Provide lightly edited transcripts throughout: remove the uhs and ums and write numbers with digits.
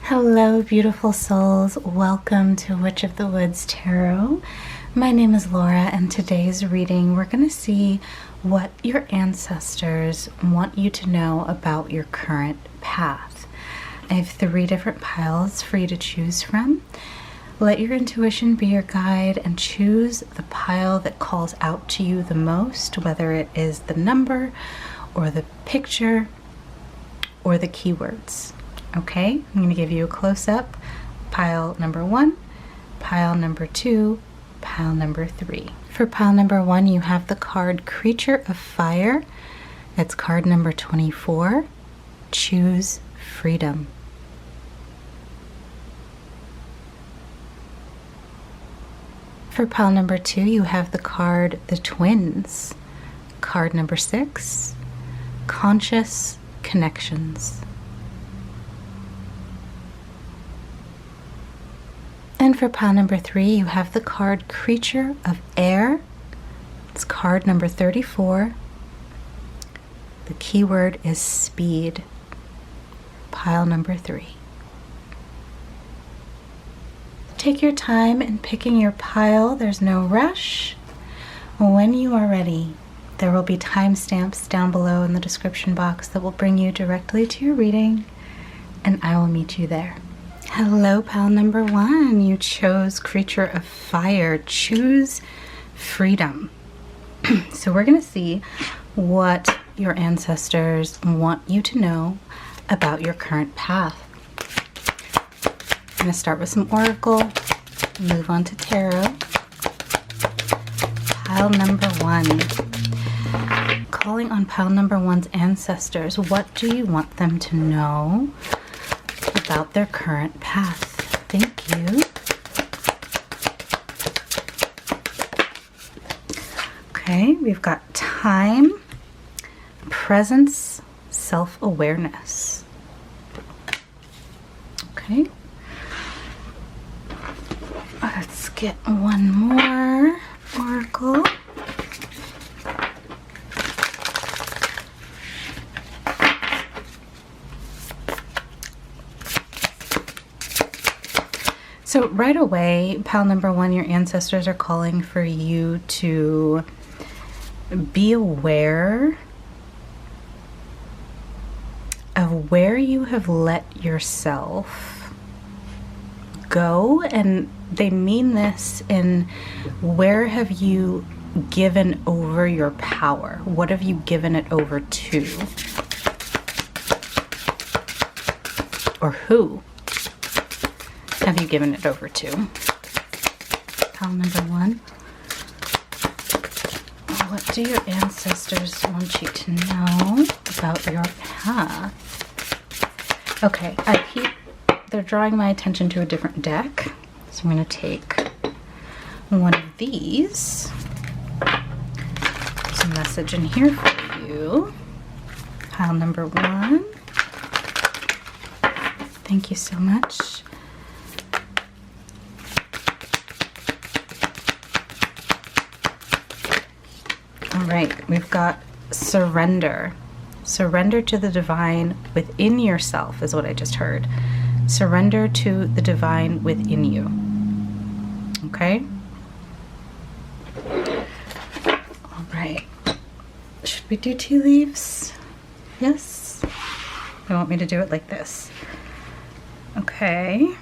Hello, beautiful souls. Welcome to Witch of the Woods Tarot. My name is Laura, and today's reading, we're going to see what your ancestors want you to know about your current path. I have 3 different piles for you to choose from. Let your intuition be your guide and choose the pile that calls out to you the most, whether it is the number or the picture or the keywords. Okay, I'm going to give you a close-up. Pile number 1, pile number 2, pile number 3. For pile number 1, you have the card Creature of Fire. It's card number 24. Choose freedom. For pile number 2, you have the card The Twins. Card number 6, Conscious Connections. And for pile number 3, you have the card Creature of Air. It's card number 34. The keyword is speed. Pile number 3. Take your time in picking your pile. There's no rush. When you are ready, there will be timestamps down below in the description box that will bring you directly to your reading, and I will meet you there. Hello, pile number 1. You chose Creature of Fire. Choose freedom. So we're going to see what your ancestors want you to know about your current path. I'm going to start with some oracle, move on to tarot. Pile number 1. Calling on pile number 1's ancestors. What do you want them to know about their current path? Thank you. Okay, we've got time, presence, self-awareness. Okay. Let's get one more oracle. So right away, pile number 1, your ancestors are calling for you to be aware of where you have let yourself go. And they mean this in where have you given over your power? What have you given it over to? Or who have you given it over to? Pile number 1. What do your ancestors want you to know about your path? Okay, they're drawing my attention to a different deck. So I'm going to take one of these. There's a message in here for you. Pile number 1. Thank you so much. All right, we've got surrender. Surrender to the divine within yourself is what I just heard. Surrender to the divine within you. Okay? All right. Should we do tea leaves? Yes? You want me to do it like this? Okay.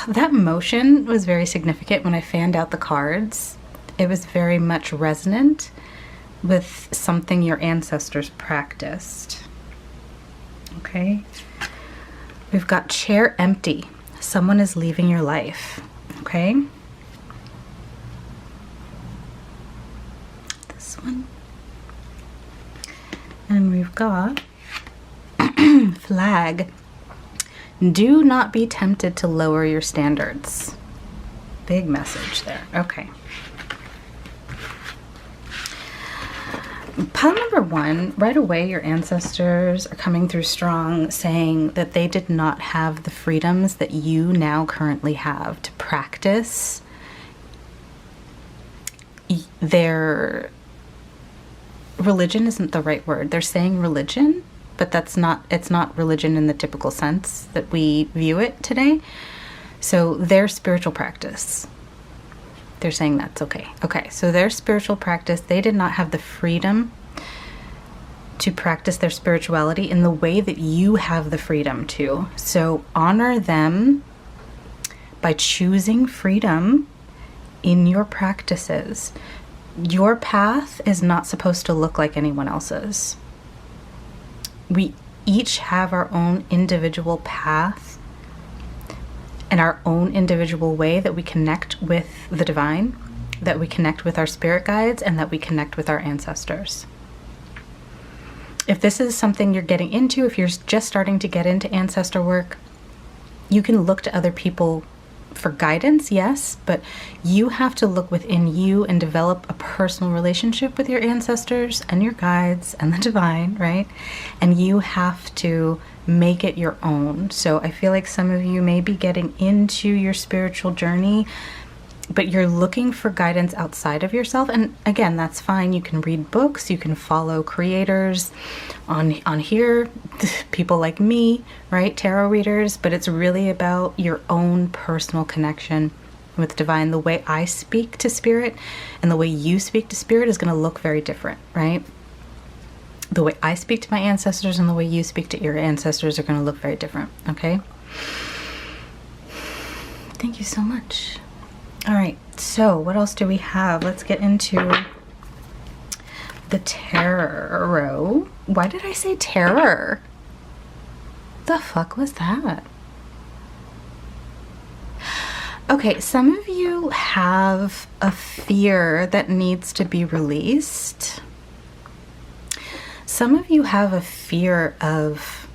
That motion was very significant when I fanned out the cards. It was very much resonant with something your ancestors practiced. Okay? We've got chair empty. Someone is leaving your life. Okay? This one. And we've got flag. Do not be tempted to lower your standards. Big message there. Okay. Pile number 1, right away your ancestors are coming through strong, saying that they did not have the freedoms that you now currently have to practice their religion isn't the right word. They're saying religion but it's not religion in the typical sense that we view it today. So their spiritual practice, they're saying that's okay. Okay, so their spiritual practice, they did not have the freedom to practice their spirituality in the way that you have the freedom to. So honor them by choosing freedom in your practices. Your path is not supposed to look like anyone else's. We each have our own individual path and our own individual way that we connect with the divine, that we connect with our spirit guides, and that we connect with our ancestors. If this is something you're getting into, if you're just starting to get into ancestor work, you can look to other people for guidance, yes, but you have to look within you and develop a personal relationship with your ancestors and your guides and the divine, right? And you have to make it your own. So I feel like some of you may be getting into your spiritual journey, but you're looking for guidance outside of yourself. And again, that's fine. You can read books, you can follow creators on here, people like me, right? Tarot readers, but it's really about your own personal connection with divine. The way I speak to spirit and the way you speak to spirit is going to look very different, right? The way I speak to my ancestors and the way you speak to your ancestors are going to look very different, okay? Thank you so much. All right, so what else do we have? Let's get into the tarot. Why did I say terror? The fuck was that? Okay, some of you have a fear that needs to be released. Some of you have a fear of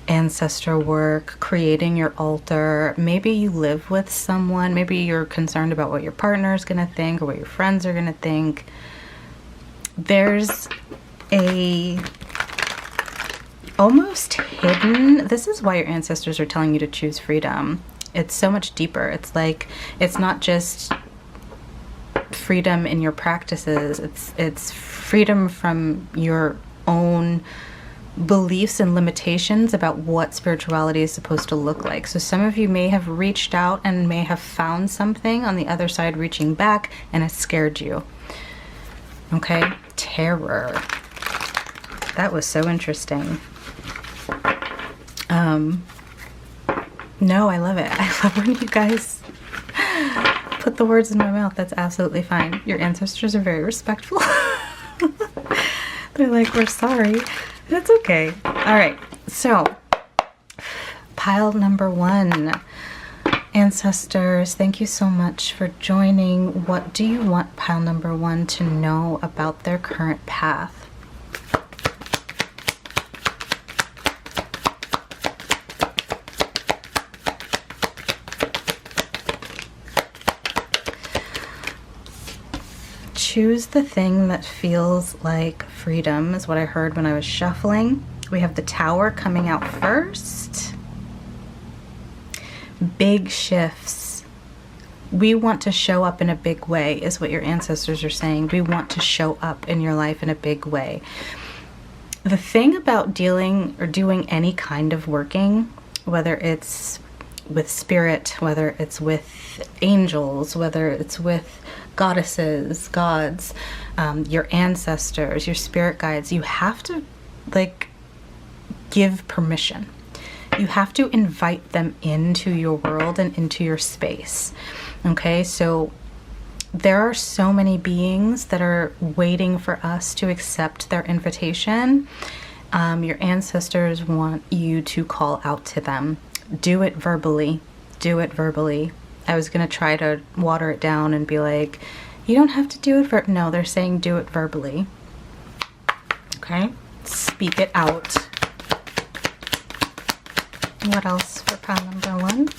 ancestor work, creating your altar. Maybe you live with someone. Maybe you're concerned about what your partner is going to think or what your friends are going to think. There's a almost hidden, this is why your ancestors are telling you to choose freedom. It's so much deeper. It's like, it's not just freedom in your practices. It's freedom from your own beliefs and limitations about what spirituality is supposed to look like. So some of you may have reached out and may have found something on the other side reaching back, and it scared you. Okay, terror. That was so interesting. No, I love it. I love when you guys put the words in my mouth. That's absolutely fine. Your ancestors are very respectful. They're like, we're sorry. That's okay. All right. So, pile number 1. Ancestors, thank you so much for joining. What do you want pile number 1 to know about their current path? Choose the thing that feels like freedom is what I heard when I was shuffling. We have the Tower coming out first. Big shifts. We want to show up in a big way is what your ancestors are saying. We want to show up in your life in a big way. The thing about dealing or doing any kind of working, whether it's with spirit, whether it's with angels, whether it's with goddesses, gods, your ancestors, your spirit guides, you have to give permission. You have to invite them into your world and into your space. Okay, so there are so many beings that are waiting for us to accept their invitation. Your ancestors want you to call out to them. Do it verbally. Do it verbally. I was going to try to water it down and be like, you don't have to do it no, they're saying do it verbally. Okay? Speak it out. What else for pile number 1?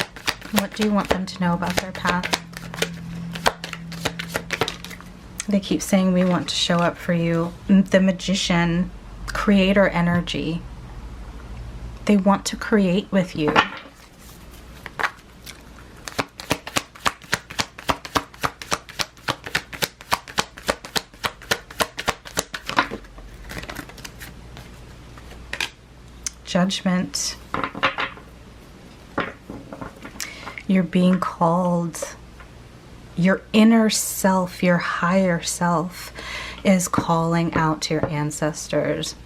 What do you want them to know about their path? They keep saying we want to show up for you. The Magician, creator energy. They want to create with you. Judgment. You're being called. Your inner self, your higher self, is calling out to your ancestors.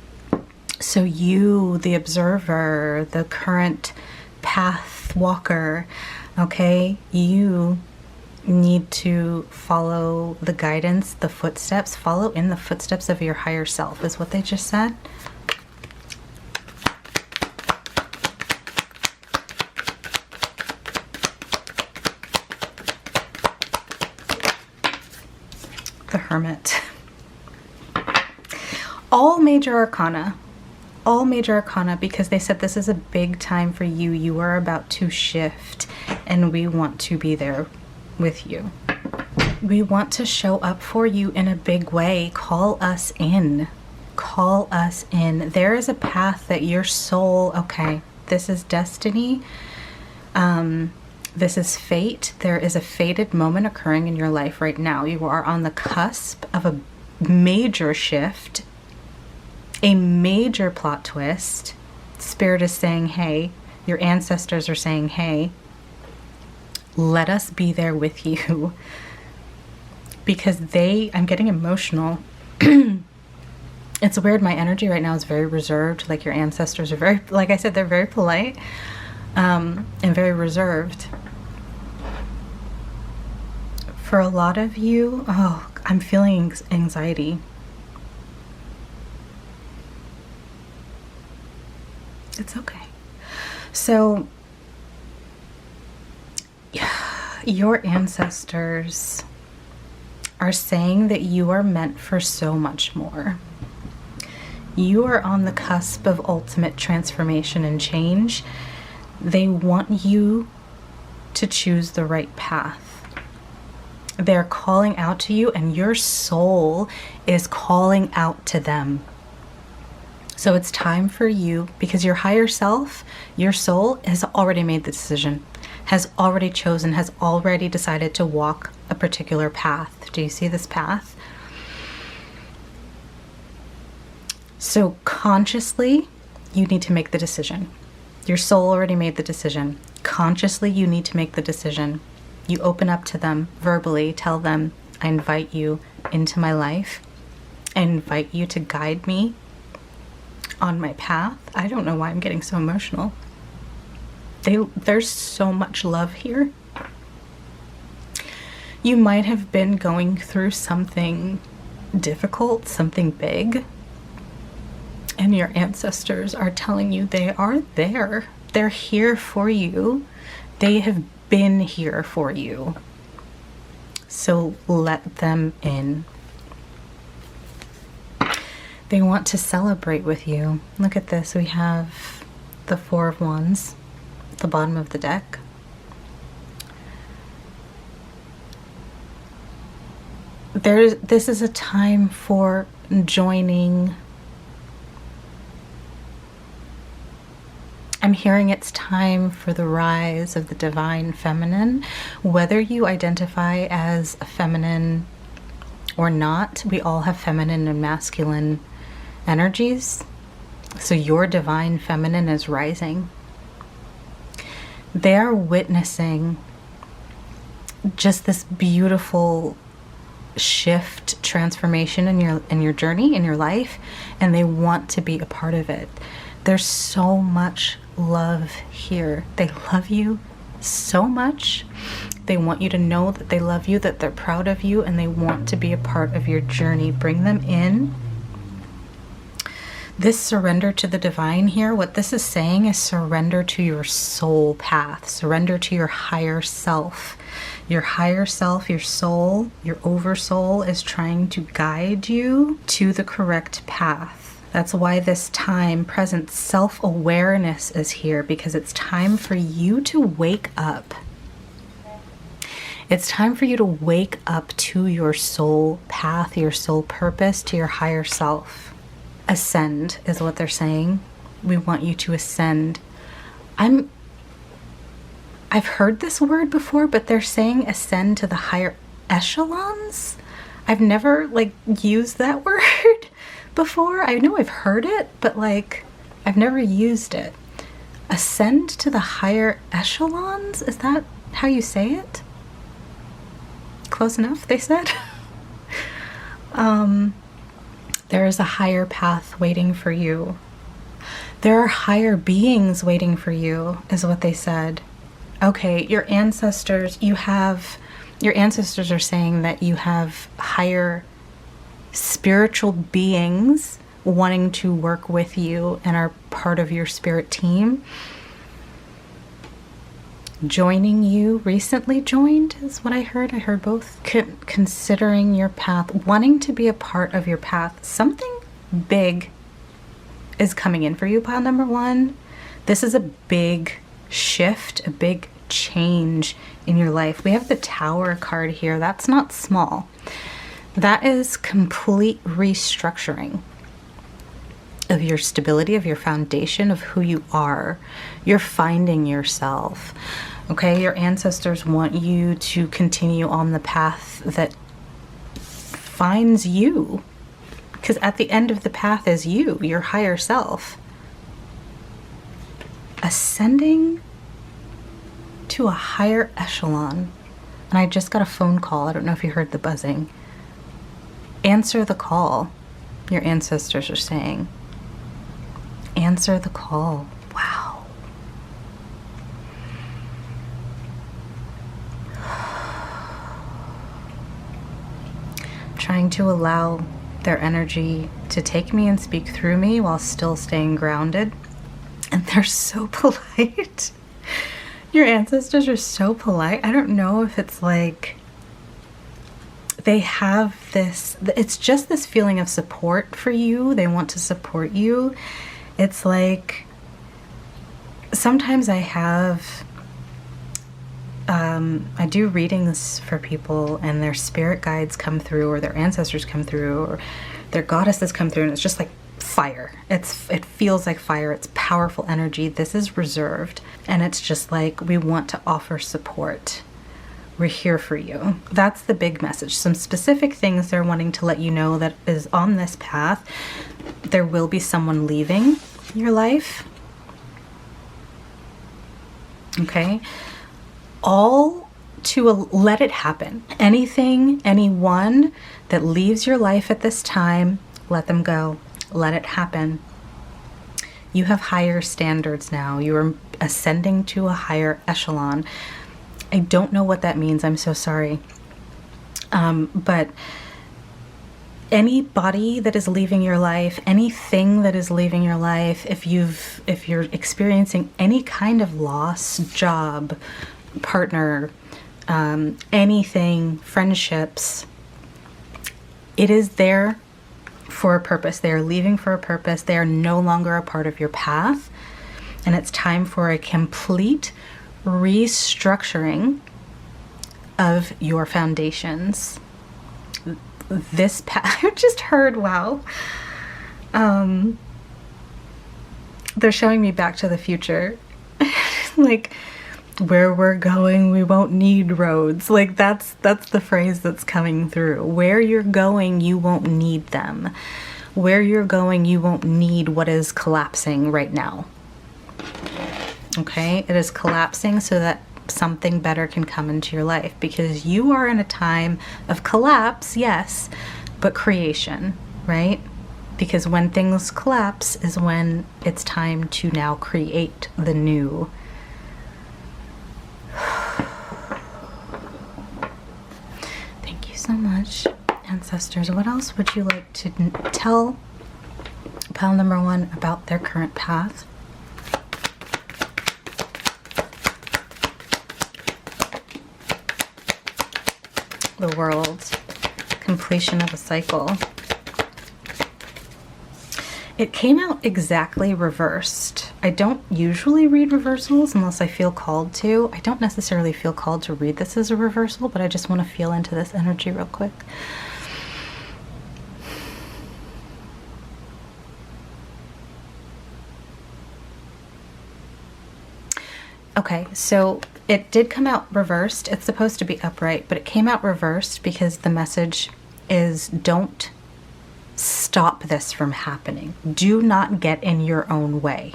So you, the observer, the current path walker, okay, you need to follow the guidance, the footsteps, follow in the footsteps of your higher self, is what they just said. The Hermit. All major arcana, because they said this is a big time for you. You are about to shift, and we want to be there with you. We want to show up for you in a big way. Call us in. Call us in. There is a path that your soul, okay, this is destiny. This is fate. There is a fated moment occurring in your life right now. You are on the cusp of a major shift, a major plot twist. Spirit is saying, hey, your ancestors are saying, hey, let us be there with you. Because I'm getting emotional. It's weird. My energy right now is very reserved. Like your ancestors are very, like I said, they're very polite and very reserved. For a lot of you, oh, I'm feeling anxiety. It's okay. So, your ancestors are saying that you are meant for so much more. You are on the cusp of ultimate transformation and change. They want you to choose the right path. They're calling out to you, and your soul is calling out to them. So it's time for you, because your higher self, your soul, has already made the decision, has already chosen, has already decided to walk a particular path. Do you see this path? So consciously, you need to make the decision. Your soul already made the decision. Consciously, you need to make the decision. You open up to them verbally, tell them, I invite you into my life. I invite you to guide me on my path. I don't know why I'm getting so emotional. There's so much love here. You might have been going through something difficult, something big, and your ancestors are telling you they are there. They're here for you. They have been here for you. So let them in. They want to celebrate with you. Look at this. We have the Four of Wands at the bottom of the deck. This is a time for joining. I'm hearing it's time for the rise of the divine feminine. Whether you identify as a feminine or not, we all have feminine and masculine energies. So your divine feminine is rising. They are witnessing just this beautiful shift, transformation in your journey, in your life, and they want to be a part of it. There's so much love here. They love you so much. They want you to know that they love you, that they're proud of you, and they want to be a part of your journey. Bring them in. This surrender to the divine here, what this is saying is surrender to your soul path. Surrender to your higher self. Your higher self, your soul, your oversoul is trying to guide you to the correct path. That's why this time, present self-awareness is here, because it's time for you to wake up. It's time for you to wake up to your soul path, your soul purpose, to your higher self. Ascend is what they're saying. We want you to ascend. I've heard this word before, but they're saying ascend to the higher echelons. I've never used that word before. I know I've heard it, but I I've never used it. Ascend to the higher echelons? Is that how you say it? Close enough, they said. There is a higher path waiting for you. There are higher beings waiting for you, is what they said. Okay, your ancestors are saying that you have higher spiritual beings wanting to work with you and are part of your spirit team. Joining you, recently joined, is what I heard. I heard both. Considering your path, wanting to be a part of your path. Something big is coming in for you, pile number one. This is a big shift, a big change in your life. We have the Tower card here. That's not small. That is complete restructuring of your stability, of your foundation, of who you are. You're finding yourself. Okay, your ancestors want you to continue on the path that finds you. Because at the end of the path is you, your higher self. Ascending to a higher echelon. And I just got a phone call. I don't know if you heard the buzzing. Answer the call, your ancestors are saying. Answer the call. Wow. Trying to allow their energy to take me and speak through me while still staying grounded. And they're so polite. Your ancestors are so polite. I don't know if it's like they have this, it's just this feeling of support for you. They want to support you. It's like sometimes I have, I do readings for people and their spirit guides come through or their ancestors come through or their goddesses come through and it's just like fire. It feels like fire. It's powerful energy. This is reserved and it's just like we want to offer support. We're here for you. That's the big message. Some specific things they're wanting to let you know that is on this path. There will be someone leaving your life. Okay? All to let it happen. Anything, anyone that leaves your life at this time, let them go. Let it happen. You have higher standards now. You are ascending to a higher echelon. I don't know what that means. I'm so sorry. But anybody that is leaving your life, anything that is leaving your life, if you're experiencing any kind of loss, job, partner, anything, friendships, it is there for a purpose. They are leaving for a purpose. They are no longer a part of your path. And it's time for a complete restructuring of your foundations. This path, I just heard, wow. They're showing me Back to the Future. Like, where we're going, we won't need roads. Like, that's the phrase that's coming through. Where you're going, you won't need them. Where you're going, you won't need what is collapsing right now. Okay, it is collapsing so that something better can come into your life because you are in a time of collapse, yes, but creation, right? Because when things collapse is when it's time to now create the new. Thank you so much, ancestors. What else would you like to tell pile number one about their current path? The World, completion of a cycle. It came out exactly reversed. I don't usually read reversals unless I feel called to. I don't necessarily feel called to read this as a reversal, but I just want to feel into this energy real quick. Okay, so it did come out reversed. It's supposed to be upright, but it came out reversed because the message is don't stop this from happening. Do not get in your own way.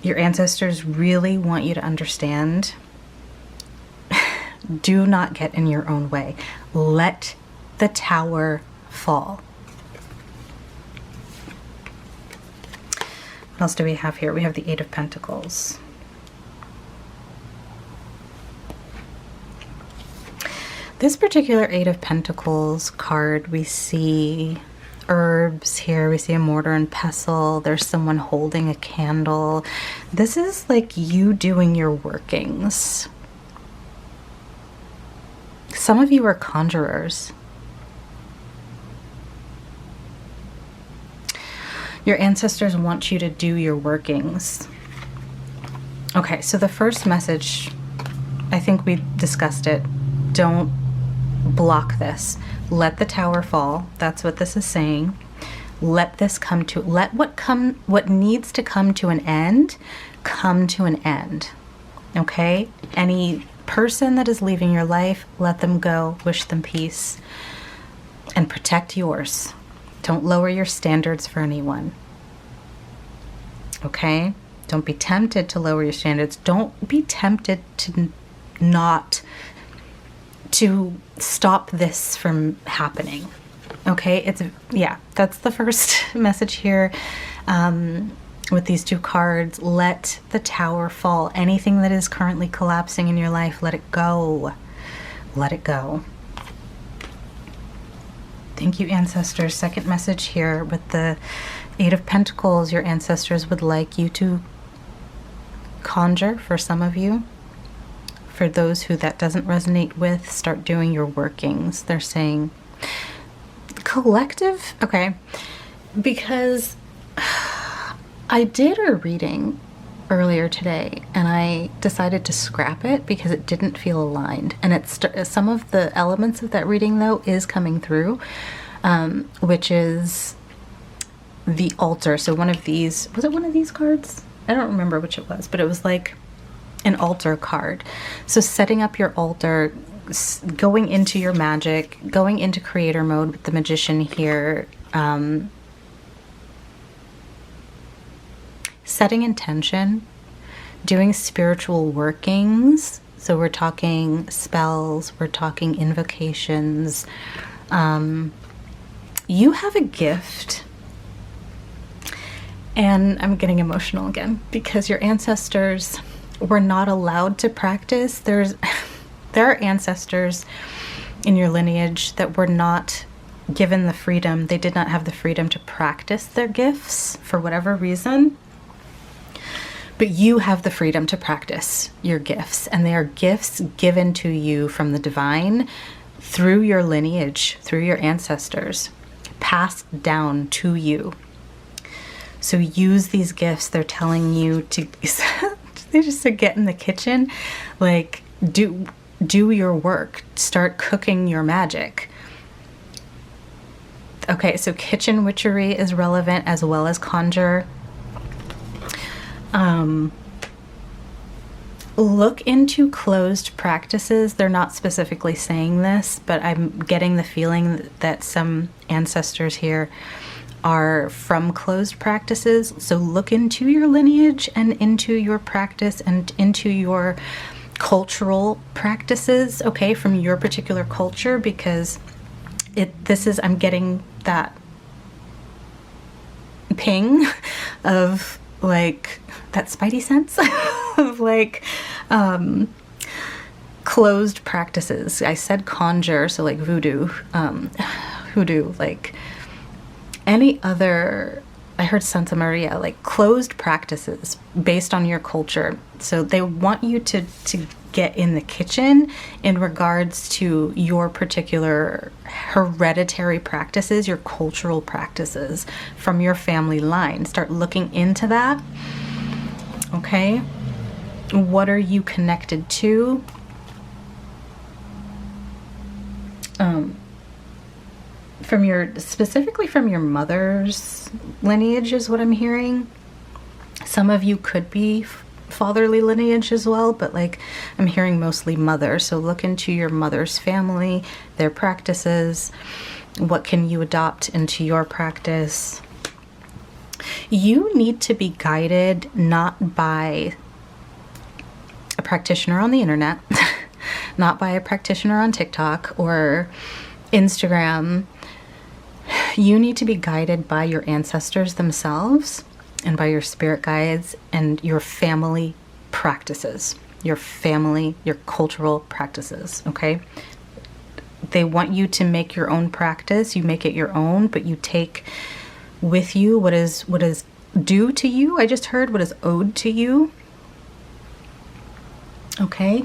Your ancestors really want you to understand. Do not get in your own way. Let the tower fall. What else do we have here? We have the Eight of Pentacles. This particular Eight of Pentacles card, we see herbs here. We see a mortar and pestle. There's someone holding a candle. This is like you doing your workings. Some of you are conjurers. Your ancestors want you to do your workings. Okay, so the first message, I think we discussed it. Don't block this. Let the tower fall. That's what this is saying. Let this come to, let what needs to come to an end, come to an end. Okay? Any person that is leaving your life, let them go. Wish them peace. And protect yours. Don't lower your standards for anyone. Okay? Don't be tempted to lower your standards. Don't be tempted to stop this from happening. Okay? That's the first message here. With these two cards, let the tower fall. Anything that is currently collapsing in your life, let it go. Let it go. Thank you, ancestors. Second message here with the Eight of Pentacles. Your ancestors would like you to conjure, for some of you. For those who that doesn't resonate with, start doing your workings. They're saying collective. Okay. Because I did a reading earlier today and I decided to scrap it because it didn't feel aligned. And it's some of the elements of that reading though is coming through, which is the altar. So one of these, was it one of these cards? I don't remember which it was, but it was like an altar card. So setting up your altar, going into your magic, going into creator mode with the magician here, setting intention, doing spiritual workings. So we're talking spells, we're talking invocations. You have a gift. And I'm getting emotional again because your ancestors were not allowed to practice. There are ancestors in your lineage that were not given the freedom. They did not have the freedom to practice their gifts for whatever reason. But you have the freedom to practice your gifts, and they are gifts given to you from the divine through your lineage, through your ancestors, passed down to you. So use these gifts. They're telling you to, they just said get in the kitchen, like do your work, start cooking your magic. Okay, so kitchen witchery is relevant as well as conjure. Look into closed practices. They're not specifically saying this, but I'm getting the feeling that some ancestors here are from closed practices. So look into your lineage and into your practice and into your cultural practices, okay, from your particular culture, because I'm getting that ping of like that spidey sense of like closed practices. I said conjure, so like voodoo, hoodoo, like any other, I heard Santa Maria, like closed practices based on your culture. So they want you to get in the kitchen in regards to your particular hereditary practices, your cultural practices from your family line. Start looking into that. Okay. What are you connected to? Specifically from your mother's lineage is what I'm hearing. Some of you could be fatherly lineage as well, but like I'm hearing mostly mother. So look into your mother's family, their practices. What can you adopt into your practice? You need to be guided not by a practitioner on the internet, not by a practitioner on TikTok or Instagram. You need to be guided by your ancestors themselves and by your spirit guides and your family practices, your cultural practices, okay? They want you to make your own practice. You make it your own, but you take with you what is due to you. I just heard what is owed to you. Okay?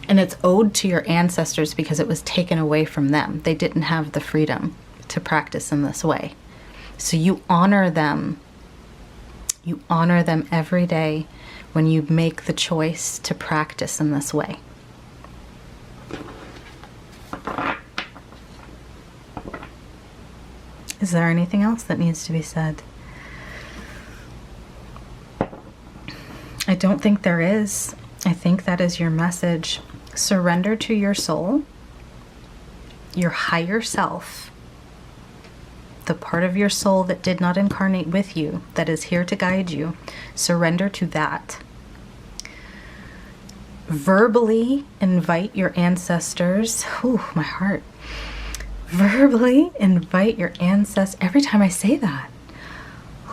And it's owed to your ancestors because it was taken away from them. They didn't have the freedom to practice in this way. So you honor them. You honor them every day when you make the choice to practice in this way. Is there anything else that needs to be said? I don't think there is. I think that is your message. Surrender to your soul, your higher self, the part of your soul that did not incarnate with you, that is here to guide you. Surrender to that. Verbally invite your ancestors. Ooh, my heart. Verbally invite your ancestors. Every time I say that.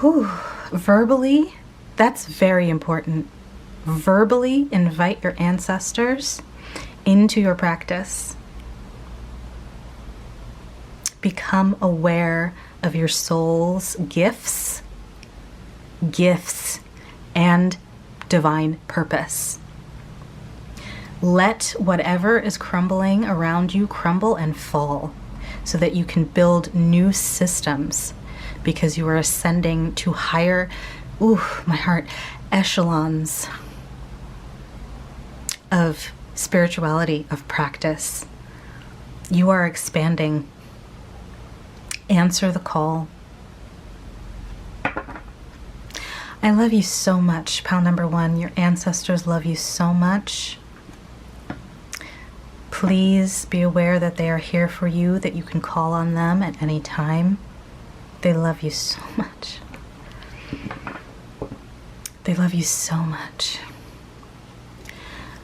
Ooh, verbally, that's very important. Verbally invite your ancestors into your practice. Become aware of your soul's gifts, and divine purpose. Let whatever is crumbling around you crumble and fall so that you can build new systems because you are ascending to higher, my heart, echelons of spirituality, of practice. You are expanding. Answer the call. I love you so much, pal number 1. Your ancestors love you so much. Please be aware that they are here for you, that you can call on them at any time. They love you so much. They love you so much.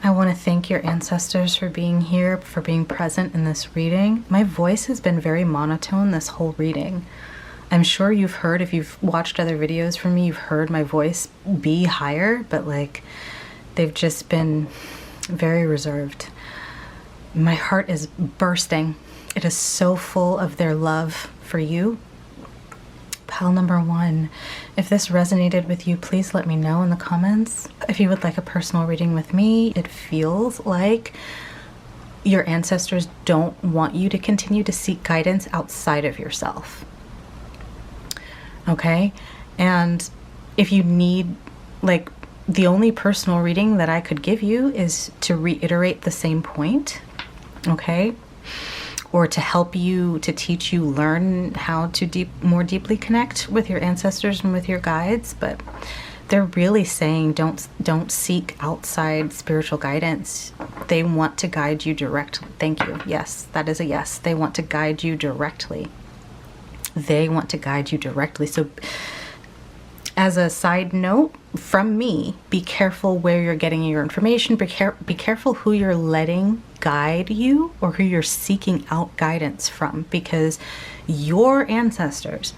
I want to thank your ancestors for being here, for being present in this reading. My voice has been very monotone this whole reading. I'm sure you've heard, if you've watched other videos from me, you've heard my voice be higher, but they've just been very reserved. My heart is bursting. It is so full of their love for you. Pal number 1, if this resonated with you, please let me know in the comments. If you would like a personal reading with me, it feels like your ancestors don't want you to continue to seek guidance outside of yourself. Okay? And if you need, the only personal reading that I could give you is to reiterate the same point. Okay? Or to help you, to teach you, learn how to more deeply connect with your ancestors and with your guides. But they're really saying don't seek outside spiritual guidance. They want to guide you directly. Thank you. Yes, that is a yes. They want to guide you directly. They want to guide you directly. So as a side note from me, be careful where you're getting your information. Be careful who you're letting guide you or who you're seeking out guidance from, because your ancestors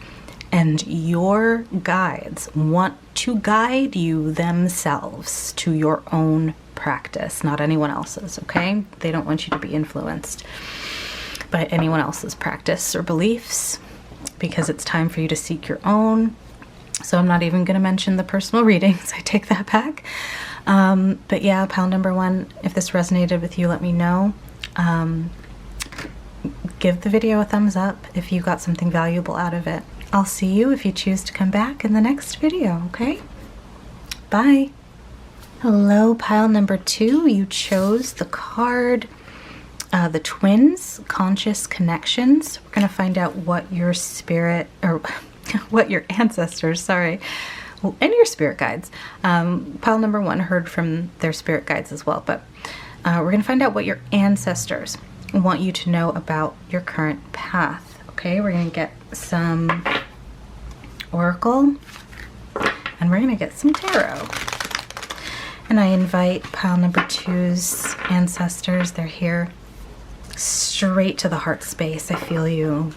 and your guides want to guide you themselves to your own practice, not anyone else's, okay? They don't want you to be influenced by anyone else's practice or beliefs, because it's time for you to seek your own. So I'm not even going to mention the personal readings. I take that back. But yeah, pal number 1, if this resonated with you, let me know. Give the video a thumbs up if you got something valuable out of it. I'll see you if you choose to come back in the next video, okay? Bye. Hello, pile number 2. You chose the card, the Twins, Conscious Connections. We're going to find out what your spirit, or what your ancestors, and your spirit guides. Pile number 1 heard from their spirit guides as well, but we're going to find out what your ancestors want you to know about your current path, Okay, we're going to get some Oracle, and we're going to get some Tarot. And I invite pile number 2's ancestors. They're here straight to the heart space. I feel you.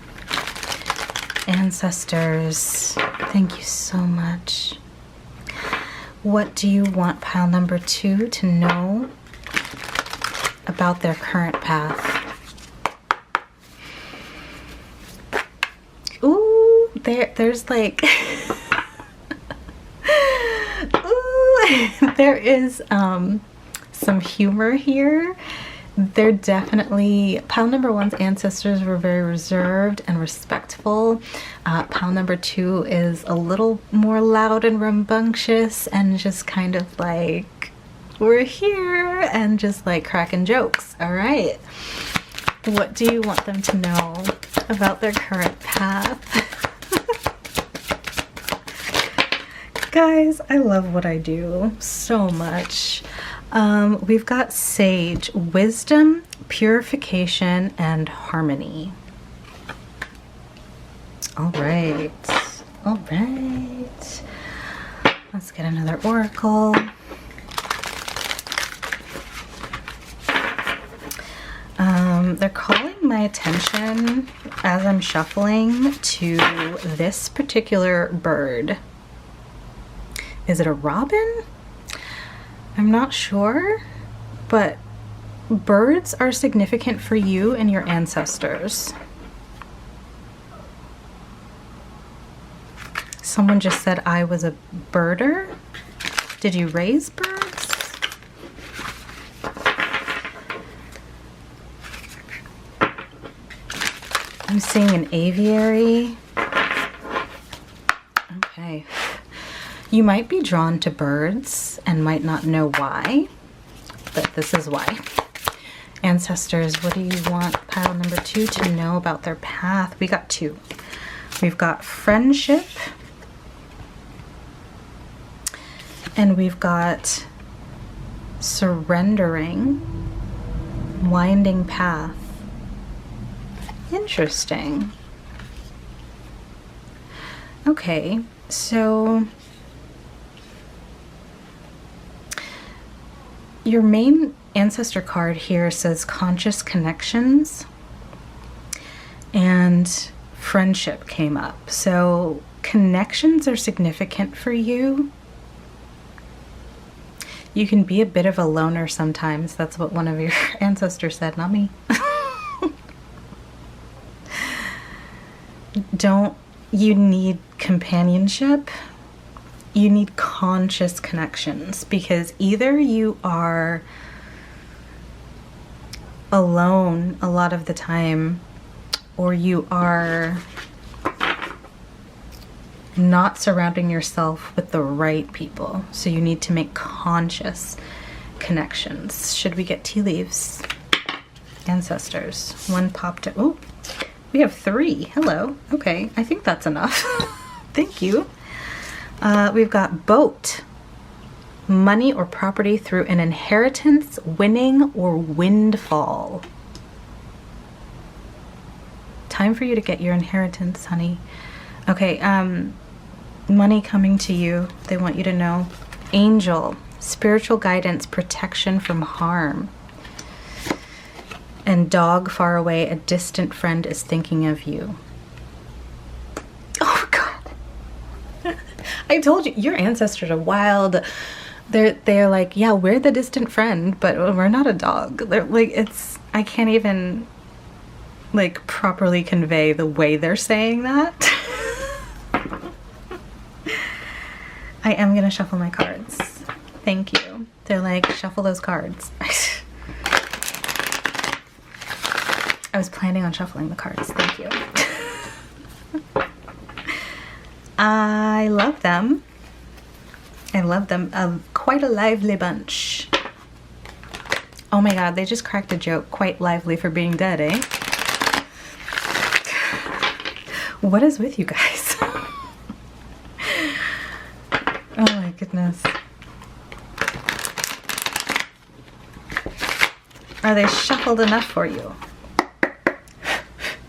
Ancestors, thank you so much. What do you want pile number 2 to know about their current path? Ooh, there's like ooh, there is some humor here. They're definitely, pile number 1's ancestors were very reserved and respectful. Pile number 2 is a little more loud and rambunctious and just kind of like, we're here, and just like cracking jokes. All right. What do you want them to know about their current path? Guys, I love what I do so much. We've got Sage, Wisdom, Purification, and Harmony. All right. All right. Let's get another Oracle. They're calling my attention as I'm shuffling to this particular bird. Is it a robin? I'm not sure, but birds are significant for you and your ancestors. Someone just said I was a birder. Did you raise birds? I'm seeing an aviary. Okay. You might be drawn to birds and might not know why, but this is why. Ancestors, what do you want pile number 2 to know about their path? We got 2. We've got friendship, and we've got surrendering, winding path. Interesting. Okay, so your main ancestor card here says conscious connections, and friendship came up. So connections are significant for you. You can be a bit of a loner sometimes. That's what one of your ancestors said, not me. You need companionship. You need conscious connections, because either you are alone a lot of the time, or you are not surrounding yourself with the right people. So you need to make conscious connections. Should we get tea leaves? Ancestors. One popped. Oh, we have 3. Hello. Okay, I think that's enough. Thank you. We've got boat, money or property through an inheritance, winning, or windfall. Time for you to get your inheritance, honey. Okay, money coming to you. They want you to know. Angel, spiritual guidance, protection from harm. And dog far away, a distant friend is thinking of you. Oh God. I told you, your ancestors are wild. They're like, yeah, we're the distant friend, but we're not a dog. They're like, I can't even like properly convey the way they're saying that. I am gonna shuffle my cards. Thank you. They're like, shuffle those cards. I was planning on shuffling the cards. Thank you. I love them. I love them. Quite a lively bunch. Oh my God, they just cracked a joke. Quite lively for being dead, eh? What is with you guys? Oh my goodness. Are they shuffled enough for you?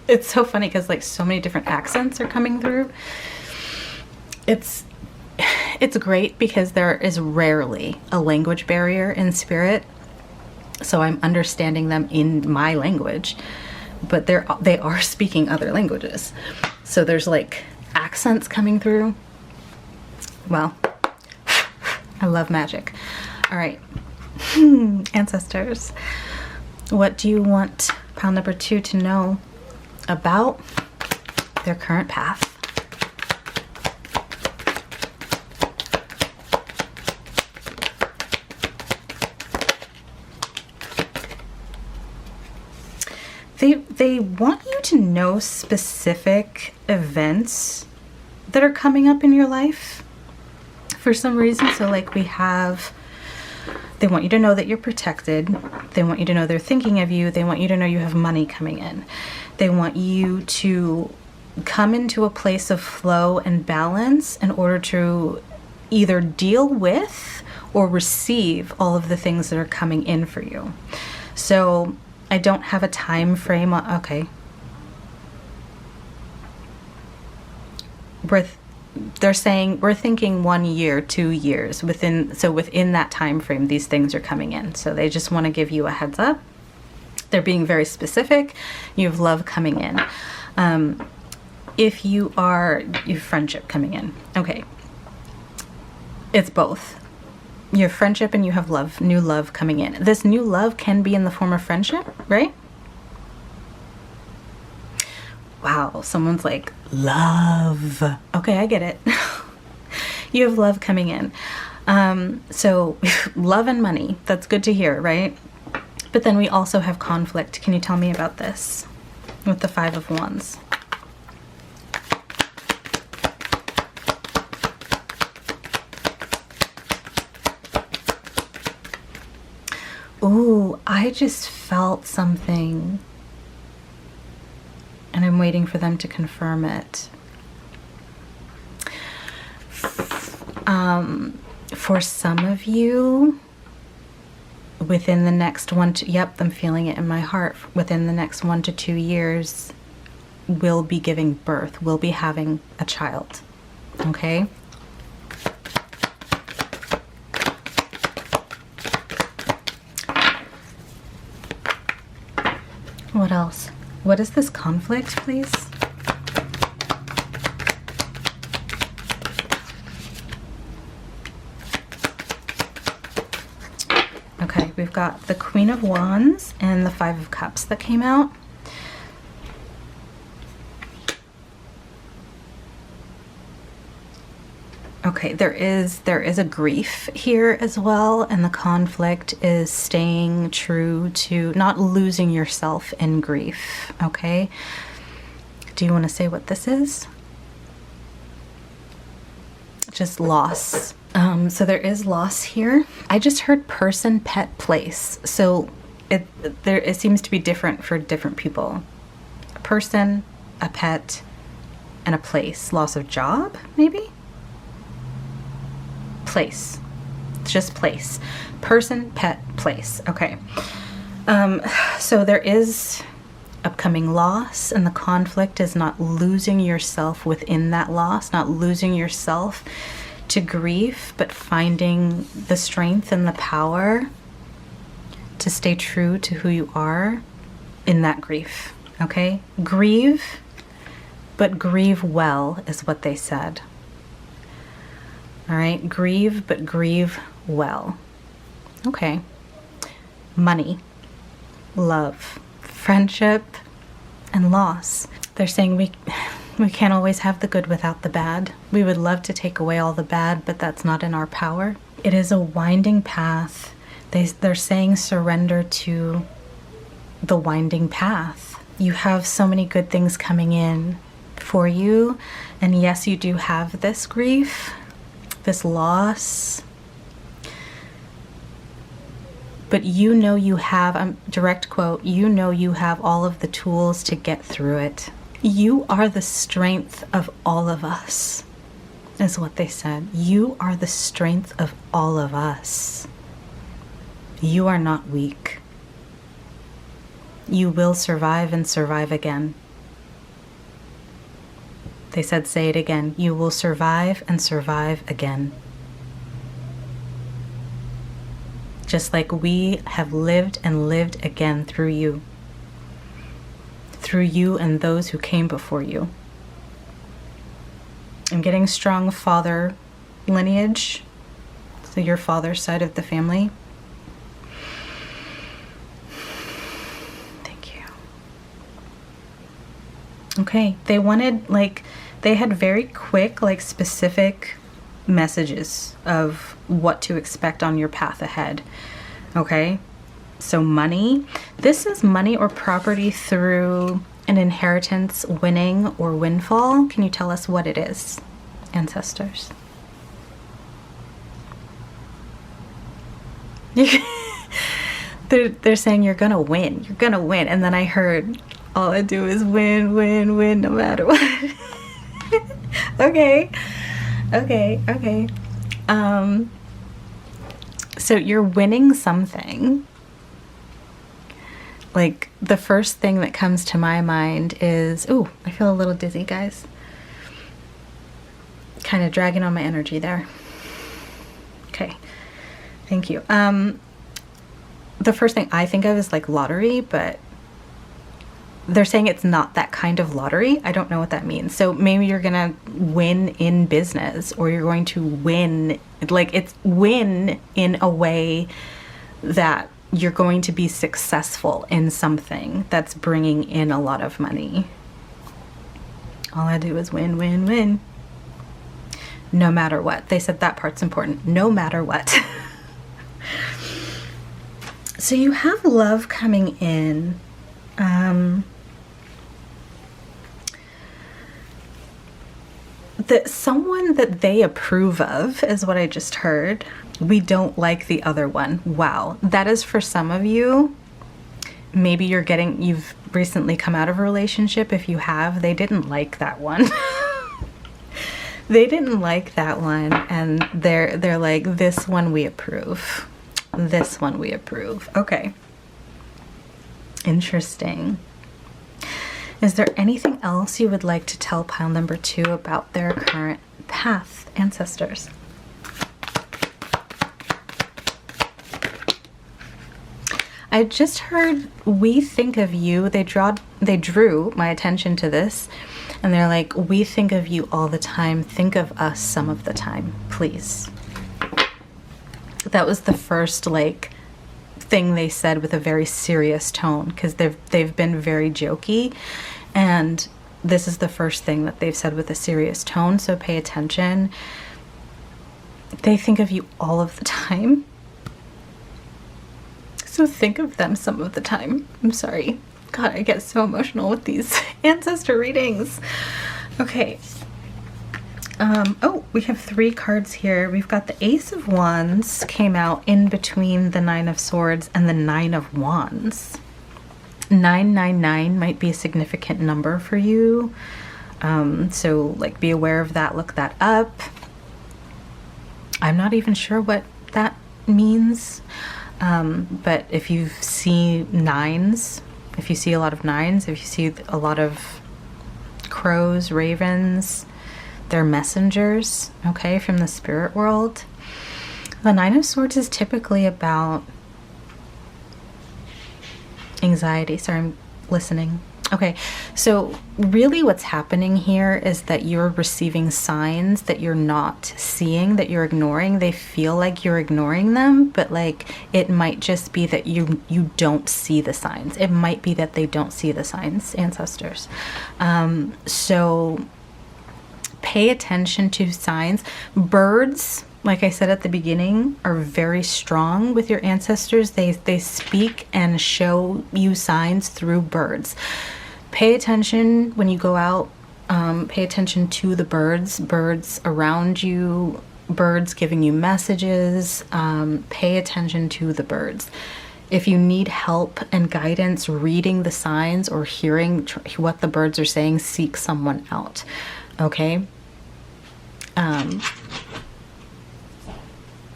It's so funny because like so many different accents are coming through. It's great because there is rarely a language barrier in spirit. So I'm understanding them in my language, but they are speaking other languages. So there's like accents coming through. Well, I love magic. All right. Ancestors, what do you want pile number 2 to know about their current path? They want you to know specific events that are coming up in your life for some reason. So like they want you to know that you're protected. They want you to know they're thinking of you. They want you to know you have money coming in. They want you to come into a place of flow and balance in order to either deal with or receive all of the things that are coming in for you. So I don't have a time frame. Okay. They're saying we're thinking 1 year, 2 years within that time frame, these things are coming in. So they just want to give you a heads up. They're being very specific. You have love coming in. If you have friendship coming in. Okay. It's both. You have friendship and you have love, new love coming in. This new love can be in the form of friendship, right? Wow, someone's like, love. Okay, I get it. You have love coming in. So love and money, that's good to hear, right? But then we also have conflict. Can you tell me about this with the 5 of Wands? Ooh, I just felt something, and I'm waiting for them to confirm it. For some of you, within the next I'm feeling it in my heart, within the next 1 to 2 years, we'll be giving birth, we'll be having a child, okay? What else? What is this conflict, please? Okay, we've got the Queen of Wands and the 5 of Cups that came out. Okay, there is a grief here as well, and the conflict is staying true to not losing yourself in grief, okay? Do you want to say what this is? Just loss. So there is loss here. I just heard person, pet, place. So it seems to be different for different people. A person, a pet, and a place. Loss of job, maybe? Place. Just place. Person, pet, place. Okay. So there is upcoming loss, and the conflict is not losing yourself within that loss, not losing yourself to grief, but finding the strength and the power to stay true to who you are in that grief. Okay? Grieve, but grieve well is what they said. All right, grieve, but grieve well. Okay. Money, love, friendship, and loss. They're saying we can't always have the good without the bad. We would love to take away all the bad, but that's not in our power. It is a winding path. They're saying surrender to the winding path. You have so many good things coming in for you. And yes, you do have this grief, this loss, but you know you have, direct quote, you know you have all of the tools to get through it. You are the strength of all of us, is what they said. You are the strength of all of us. You are not weak. You will survive and survive again. They said, say it again. You will survive and survive again. Just like we have lived and lived again through you. Through you and those who came before you. I'm getting strong father lineage. So your father's side of the family. Thank you. Okay, they wanted, like, they had very quick, like, specific messages of what to expect on your path ahead. Okay, so money. This is money or property through an inheritance, winning, or windfall. Can you tell us what it is, ancestors? They're saying you're gonna win. You're gonna win. And then I heard, all I do is win, win, win, no matter what. Okay. So you're winning something. Like, the first thing that comes to my mind is, ooh, I feel a little dizzy, guys. Kind of dragging on my energy there. Okay. Thank you. The first thing I think of is like lottery, but they're saying it's not that kind of lottery. I don't know what that means. So maybe you're gonna win in business, or you're going to win, like, it's win in a way that you're going to be successful in something that's bringing in a lot of money. All I do is win, win, win. No matter what. They said that part's important. No matter what. So you have love coming in. That someone that they approve of is what I just heard. We don't like the other one. Wow. That is for some of you. Maybe you've recently come out of a relationship. If you have, they didn't like that one. They didn't like that one, and they're like, this one we approve. This one we approve. Okay. Interesting. Is there anything else you would like to tell pile number 2 about their current path, ancestors? I just heard, we think of you. They drew my attention to this, and they're like, we think of you all the time. Think of us some of the time, please. That was the first, like, thing they said with a very serious tone, because they've been very jokey, and this is the first thing that they've said with a serious tone, so pay attention. They think of you all of the time, so think of them some of the time. I'm sorry. God, I get so emotional with these ancestor readings. Okay. Oh, we have 3 cards here. We've got the Ace of Wands came out in between the 9 of Swords and the 9 of Wands. 999 might be a significant number for you. So, like, be aware of that. Look that up. I'm not even sure what that means. But if you see 9s, if you see a lot of 9s, if you see a lot of crows, ravens, they're messengers, okay, from the spirit world. The 9 of Swords is typically about anxiety. Sorry, I'm listening. Okay, so really what's happening here is that you're receiving signs that you're not seeing, that you're ignoring. They feel like you're ignoring them, but, like, it might just be that you don't see the signs. It might be that they don't see the signs, ancestors. So pay attention to signs. Birds, like I said at the beginning, are very strong with your ancestors. They speak and show you signs through birds. Pay attention when you go out. Pay attention to the birds around you, birds giving you messages. Pay attention to the birds. If you need help and guidance reading the signs or hearing what the birds are saying, seek someone out. Okay? I'm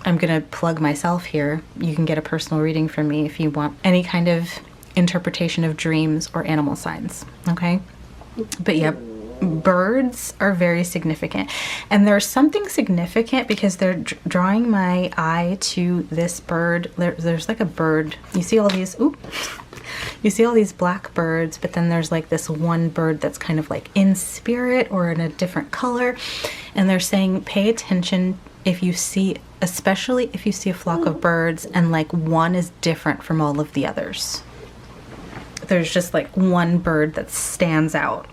going to plug myself here. You can get a personal reading from me if you want any kind of interpretation of dreams or animal signs. Okay? But yeah, birds are very significant. And there's something significant because they're drawing my eye to this bird. There's like a bird. You see all these, you see all these black birds, but then there's like this one bird that's kind of like in spirit or in a different color. And they're saying, pay attention if you see, especially if you see a flock of birds and like one is different from all of the others. There's just like one bird that stands out.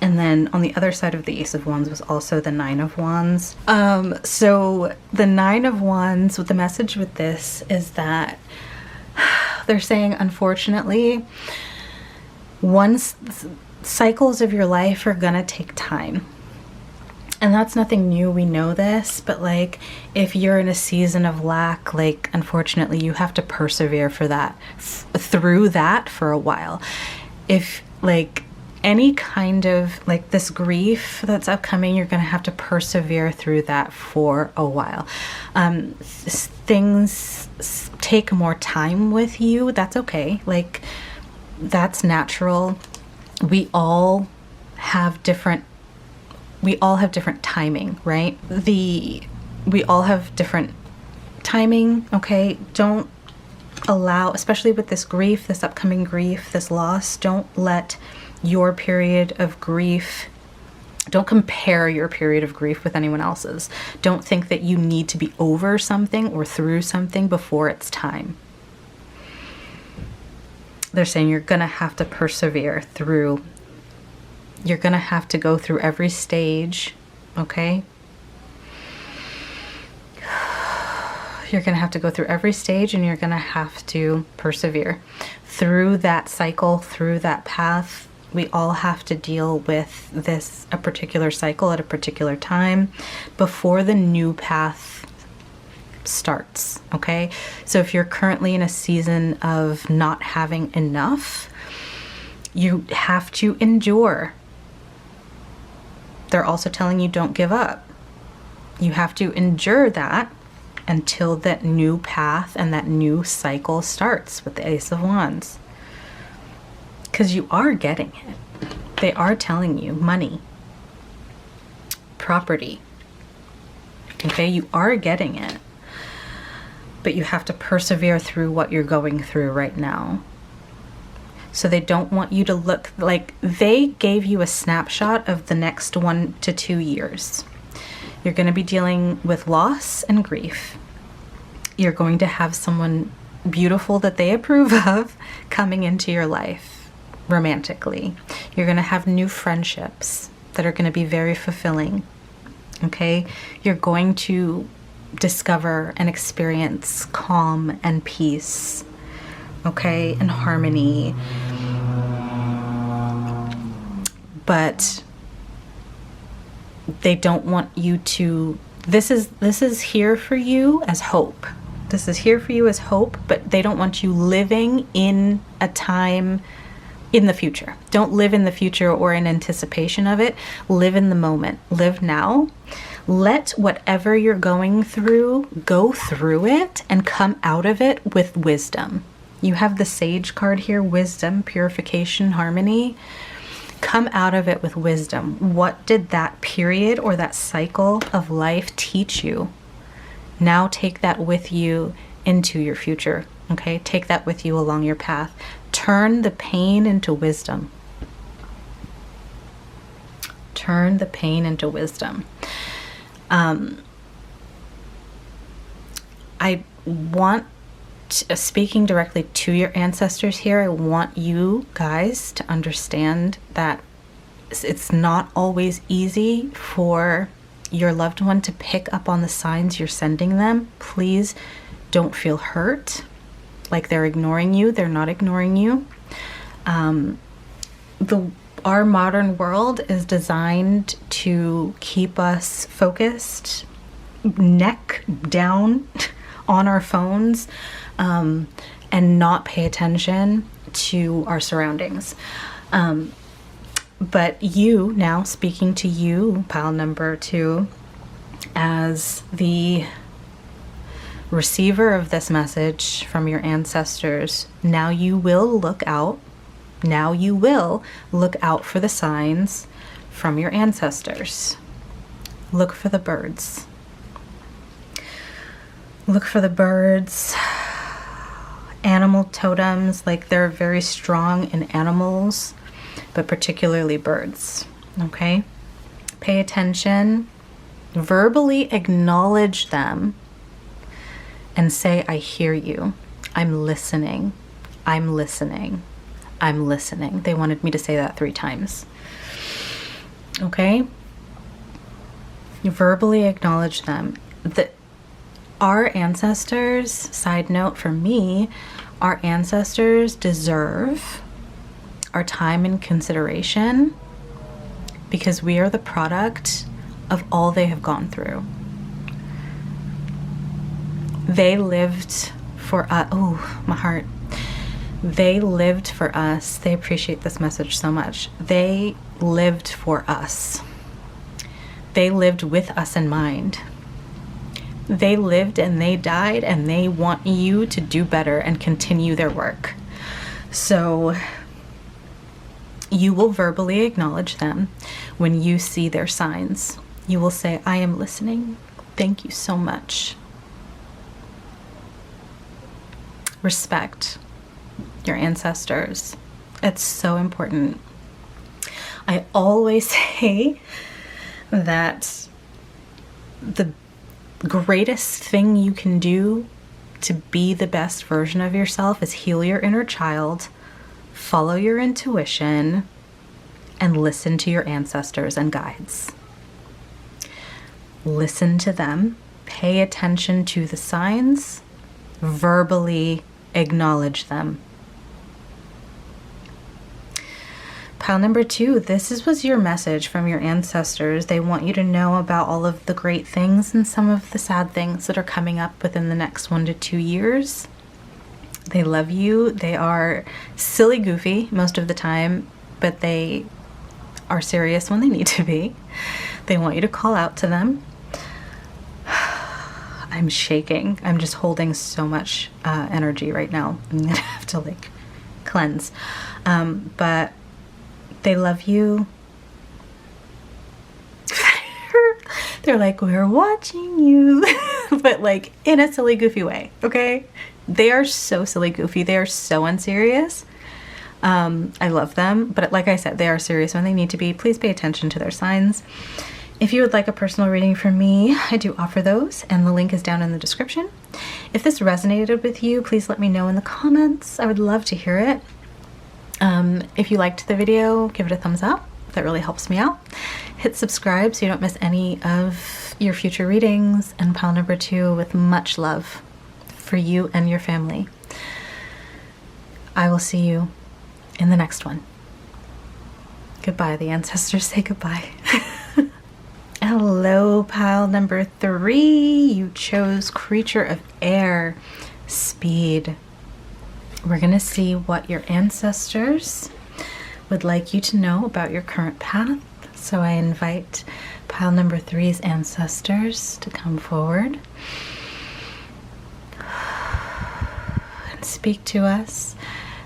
And then on the other side of the Ace of Wands was also the Nine of Wands. So the Nine of Wands, the message with this is that they're saying, unfortunately, cycles of your life are gonna take time. And that's nothing new, we know this, but like if you're in a season of lack, like unfortunately you have to persevere for that, through that for a while. If like any kind of like this grief that's upcoming, you're going to have to persevere through that for a while. Things take more time with you. That's okay. Like that's natural. We all have different timing, right? We all have different timing. Okay. Don't allow, especially with this grief, this upcoming grief, this loss, don't let your period of grief, don't compare your period of grief with anyone else's. Don't think that you need to be over something or through something before it's time. They're saying you're gonna have to persevere through, you're gonna have to go through every stage, okay? You're gonna have to go through every stage and you're gonna have to persevere through that cycle, through that path. We all have to deal with this, a particular cycle at a particular time before the new path starts, okay? So if you're currently in a season of not having enough, you have to endure. They're also telling you don't give up. You have to endure that until that new path and that new cycle starts with the Ace of Wands. Because you are getting it. They are telling you money, property. Okay, you are getting it. But you have to persevere through what you're going through right now. So they don't want you to look like, they gave you a snapshot of the next 1 to 2 years. You're going to be dealing with loss and grief. You're going to have someone beautiful that they approve of coming into your life romantically. You're going to have new friendships that are going to be very fulfilling. Okay? You're going to discover and experience calm and peace. Okay? And harmony. But they don't want you to, this is here for you as hope. This is here for you as hope, but they don't want you living in a time in the future. Don't live in the future or in anticipation of it. Live in the moment. Live now. Let whatever you're going through, go through it and come out of it with wisdom. You have the Sage card here, wisdom, purification, harmony. Come out of it with wisdom. What did that period or that cycle of life teach you? Now take that with you into your future, okay? Take that with you along your path. Turn the pain into wisdom. Turn the pain into wisdom. I want, speaking directly to your ancestors here, I want you guys to understand that it's not always easy for your loved one to pick up on the signs you're sending them. Please don't feel hurt, like they're ignoring you. They're not ignoring you. Our modern world is designed to keep us focused, neck down on our phones, and not pay attention to our surroundings. But you, now speaking to you, pile number 2, as the receiver of this message from your ancestors, now you will look out. Now you will look out for the signs from your ancestors. Look for the birds. Look for the birds. Animal totems, like they're very strong in animals, but particularly birds. Okay? Pay attention. Verbally acknowledge them and say, I hear you. I'm listening. I'm listening. I'm listening. They wanted me to say that 3 times. Okay? Verbally acknowledge them. Our ancestors, side note for me, our ancestors deserve our time and consideration because we are the product of all they have gone through. They lived for us. Oh, my heart. They lived for us. They appreciate this message so much. They lived for us. They lived with us in mind. They lived and they died, and they want you to do better and continue their work. So you will verbally acknowledge them when you see their signs. You will say, I am listening. Thank you so much. Respect your ancestors. It's so important. I always say that the greatest thing you can do to be the best version of yourself is heal your inner child, follow your intuition, and listen to your ancestors and guides. Listen to them, pay attention to the signs, verbally acknowledge them. Pile number 2, this was your message from your ancestors. They want you to know about all of the great things and some of the sad things that are coming up within the next 1 to 2 years. They love you. They are silly goofy most of the time, but they are serious when they need to be. They want you to call out to them. I'm shaking. I'm just holding so much energy right now. I'm gonna have to cleanse. But they love you. They're like, we're watching you. But in a silly, goofy way, okay? They are so silly, goofy. They are so unserious. I love them. But like I said, they are serious when they need to be. Please pay attention to their signs. If you would like a personal reading from me, I do offer those, and the link is down in the description. If this resonated with you, please let me know in the comments. I would love to hear it. If you liked the video, give it a thumbs up. That really helps me out. Hit subscribe so you don't miss any of your future readings. And pile number 2, with much love for you and your family. I will see you in the next one. Goodbye. The ancestors say goodbye. Hello, pile number 3. You chose creature of air, speed. We're going to see what your ancestors would like you to know about your current path. So I invite pile number 3's ancestors to come forward and speak to us.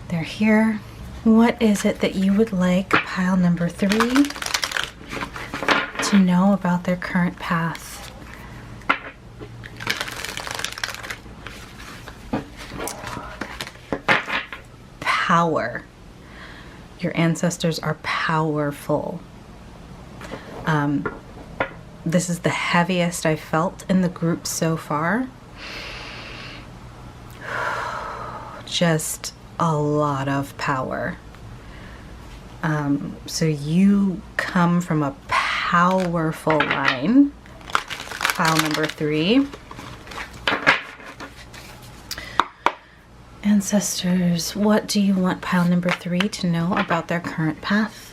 They're here. What is it that you would like pile number 3 to know about their current path? Power. Your ancestors are powerful. This is the heaviest I've felt in the group so far. Just a lot of power. So you come from a powerful line. Pile number 3. Ancestors, what do you want pile number 3 to know about their current path?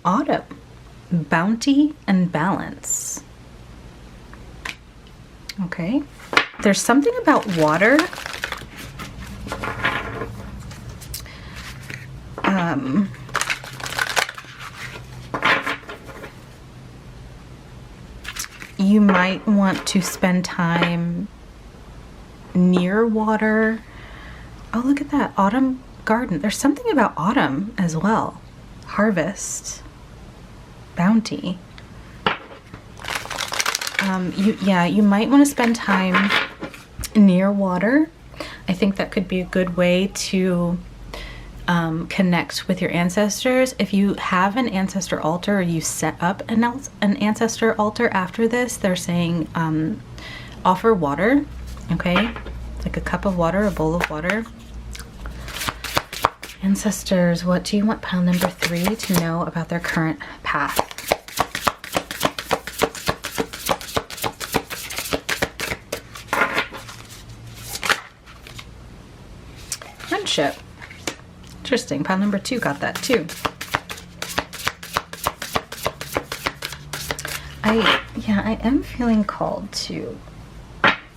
Autumn, bounty and balance. Okay. There's something about water. You might want to spend time near water. Oh, look at that. Autumn garden. There's something about autumn as well. Harvest. Bounty. You might want to spend time near water. I think that could be a good way to connect with your ancestors. If you have an ancestor altar or you set up an ancestor altar after this, they're saying offer water, okay? Like a cup of water, a bowl of water. Ancestors, what do you want pile number 3 to know about their current path? Friendship. Interesting. Pile number 2 got that too. I am feeling called to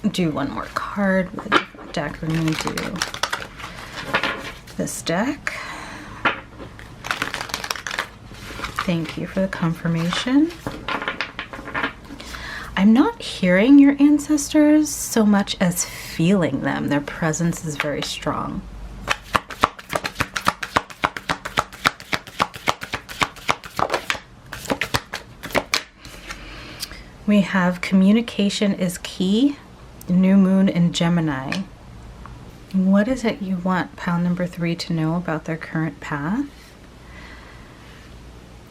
do one more card with a different deck. We're going to do this deck. Thank you for the confirmation. I'm not hearing your ancestors so much as feeling them. Their presence is very strong. We have communication is key, new moon in Gemini. What is it you want pile number 3 to know about their current path?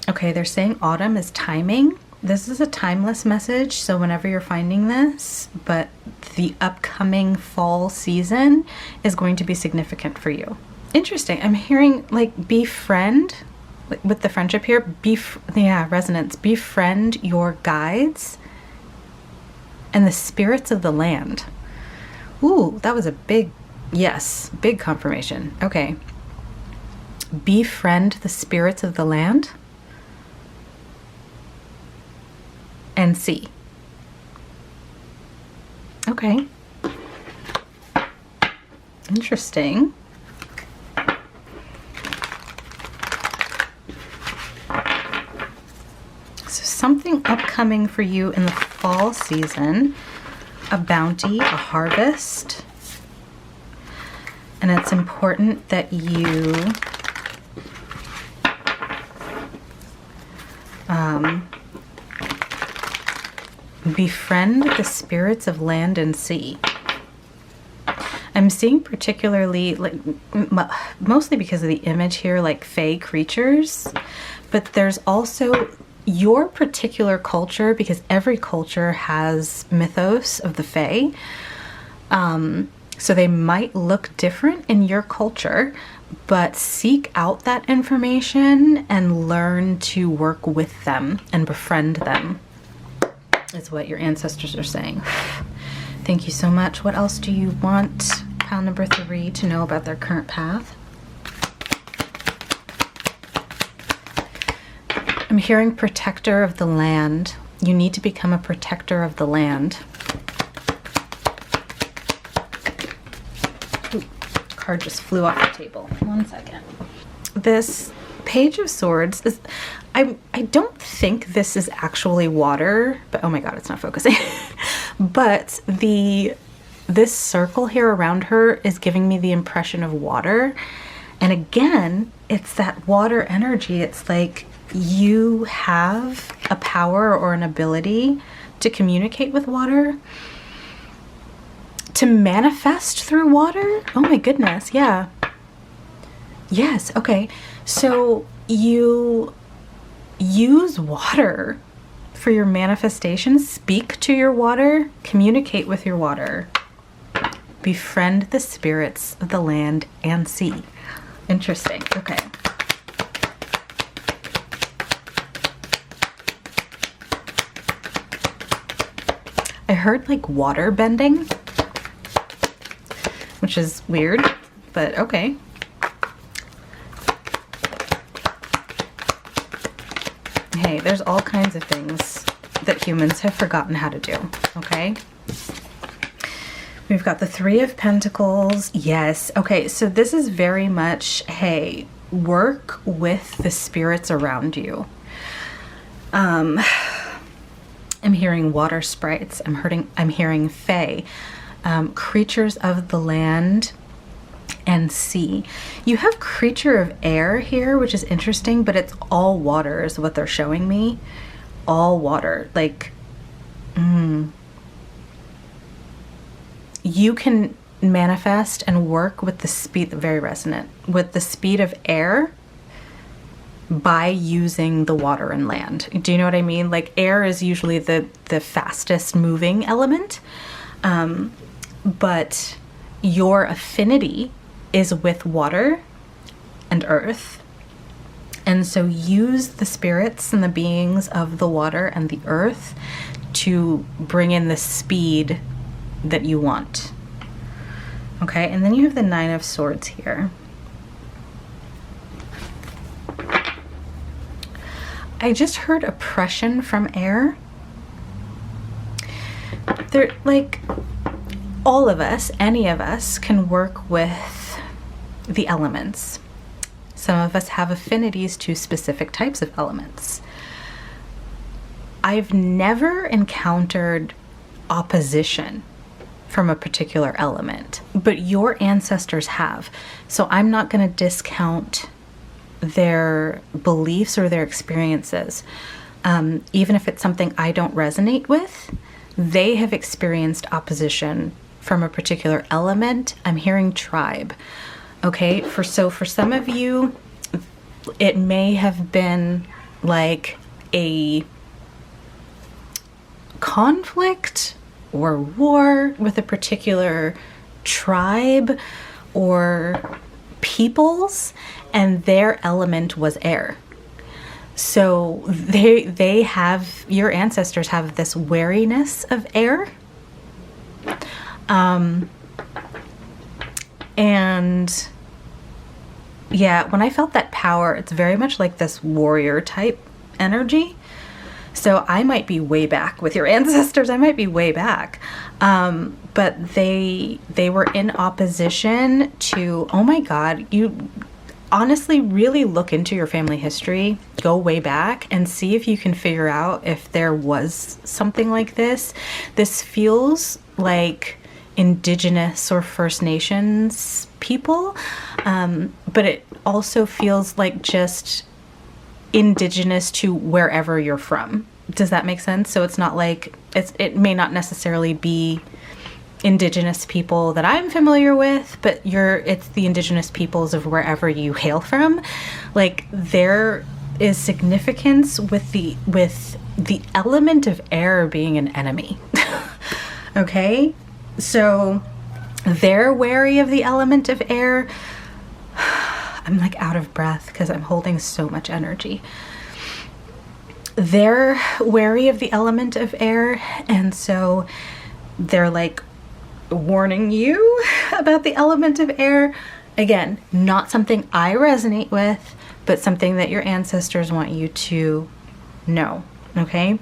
Okay, they're saying autumn is timing. This is a timeless message, so whenever you're finding this, but the upcoming fall season is going to be significant for you. Interesting. I'm hearing like befriend with the friendship here. Resonance. Befriend your guides and the spirits of the land. Ooh, that was a big confirmation. Okay. Befriend the spirits of the land and see. Okay. Interesting. So something upcoming for you in the fall season, a bounty, a harvest. And it's important that you befriend the spirits of land and sea. I'm seeing particularly, like, mostly because of the image here, like fae creatures, but there's also your particular culture, because every culture has mythos of the fae. So they might look different in your culture, but seek out that information and learn to work with them and befriend them, is what your ancestors are saying. Thank you so much. What else do you want pile number 3 to know about their current path? I'm hearing protector of the land. You need to become a protector of the land. Ooh, card just flew off the table. 1 second. This Page of Swords is, I don't think this is actually water, but oh my god, it's not focusing. But this circle here around her is giving me the impression of water. And again, it's that water energy. It's like you have a power or an ability to communicate with water, to manifest through water. Oh my goodness, yeah. Yes, okay. So you use water for your manifestations. Speak to your water, communicate with your water. Befriend the spirits of the land and sea. Interesting, okay. I heard like water bending, which is weird, but okay. Hey, there's all kinds of things that humans have forgotten how to do, okay? We've got the 3 of Pentacles. Yes. Okay, so this is very much, hey, work with the spirits around you. I'm hearing water sprites. I'm hearing fae. creatures of the land and sea. You have creature of air here, which is interesting, but it's all water is what they're showing me. All water. Like, you can manifest and work with the speed, very resonant, with the speed of air by using the water and land. Do you know what I mean? Like, air is usually the fastest moving element, but your affinity is with water and earth. And so use the spirits and the beings of the water and the earth to bring in the speed that you want. Okay, and then you have the Nine of Swords here. I just heard oppression from air. They're like, all of us, any of us, can work with the elements. Some of us have affinities to specific types of elements. I've never encountered opposition from a particular element, but your ancestors have. So I'm not going to discount their beliefs or their experiences. Even if it's something I don't resonate with, they have experienced opposition from a particular element. I'm hearing tribe. Okay, for some of you, it may have been like a conflict or war with a particular tribe or peoples, and their element was air. So they have, your ancestors have this wariness of air. And yeah, when I felt that power, it's very much like this warrior type energy. So I might be way back with your ancestors. I might be way back. But they were in opposition to, oh my God, you honestly really look into your family history, go way back and see if you can figure out if there was something like this. This feels like Indigenous or First Nations people, but it also feels like just indigenous to wherever you're from. Does that make sense? So it's not like, it may not necessarily be indigenous people that I'm familiar with, but it's the indigenous peoples of wherever you hail from. Like, there is significance with the element of air being an enemy. Okay? So they're wary of the element of air. I'm like out of breath because I'm holding so much energy. They're wary of the element of air, and so they're like warning you about the element of air. Again, not something I resonate with, but something that your ancestors want you to know, okay?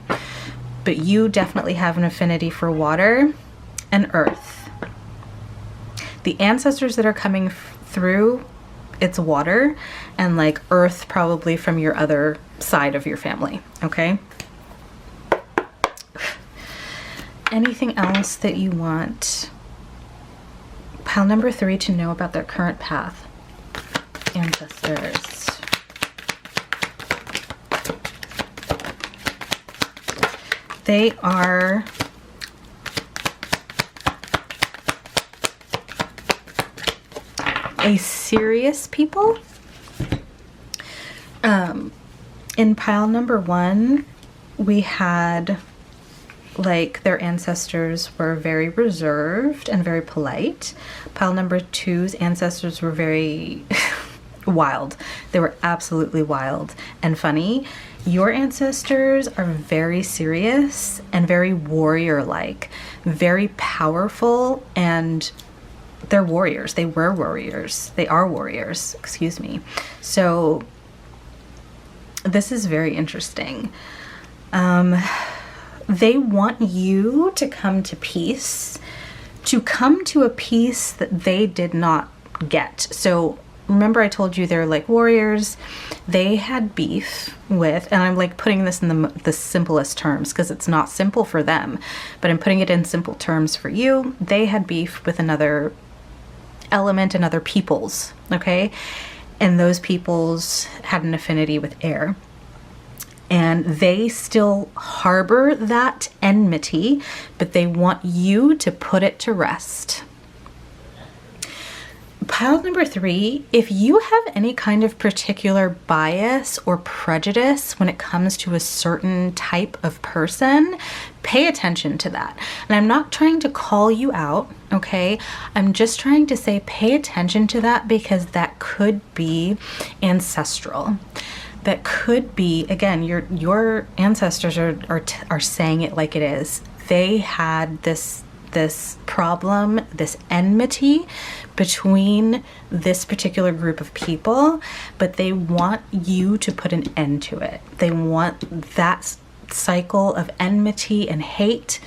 But you definitely have an affinity for water and earth. The ancestors that are coming through, it's water, and like earth probably from your other side of your family, okay? Anything else that you want pile number 3 to know about their current path? Ancestors. They are a serious people. In pile number 1, we had like their ancestors were very reserved and very polite. Pile number 2's ancestors were very wild. They were absolutely wild and funny. Your ancestors are very serious and very warrior-like, very powerful, and they're warriors. They were warriors. They are warriors, excuse me. So this is very interesting. They want you to come to peace, to come to a peace that they did not get. So remember I told you they're like warriors. They had beef with, and I'm like putting this in the simplest terms because it's not simple for them, but I'm putting it in simple terms for you. They had beef with another element and other peoples, okay? And those peoples had an affinity with air. And they still harbor that enmity, but they want you to put it to rest. Pile number 3, if you have any kind of particular bias or prejudice when it comes to a certain type of person, pay attention to that. And I'm not trying to call you out, okay? I'm just trying to say pay attention to that because that could be ancestral. That could be, again, your ancestors are saying it like it is. They had this problem, this enmity between this particular group of people, but they want you to put an end to it. They want that cycle of enmity and hate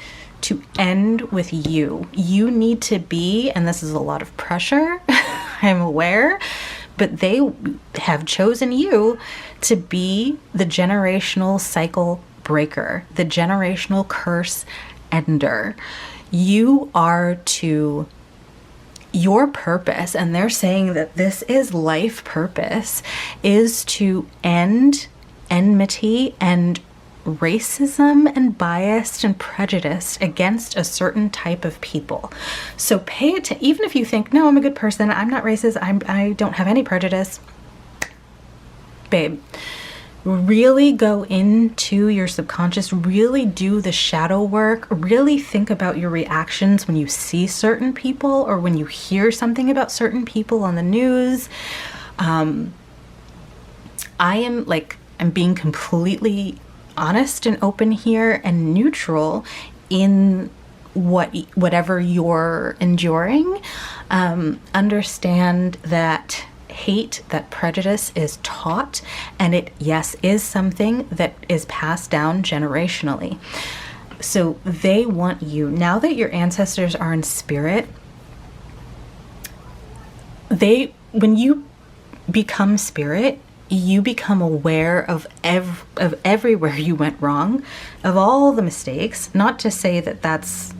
to end with you. You need to be, and this is a lot of pressure, I'm aware, but they have chosen you to be the generational cycle breaker, the generational curse ender. You are to your purpose, and they're saying that this is life purpose, is to end enmity and racism and bias and prejudice against a certain type of people. So pay attention, even if you think, no, I'm a good person, I'm not racist, I don't have any prejudice. Babe, really go into your subconscious, really do the shadow work, really think about your reactions when you see certain people or when you hear something about certain people on the news. I'm being completely honest and open here and neutral in whatever you're enduring. Understand that hate, that prejudice is taught, and it, yes, is something that is passed down generationally. So they want you, now that your ancestors are in spirit, when you become spirit, you become aware of everywhere you went wrong, of all the mistakes. Not to say that that's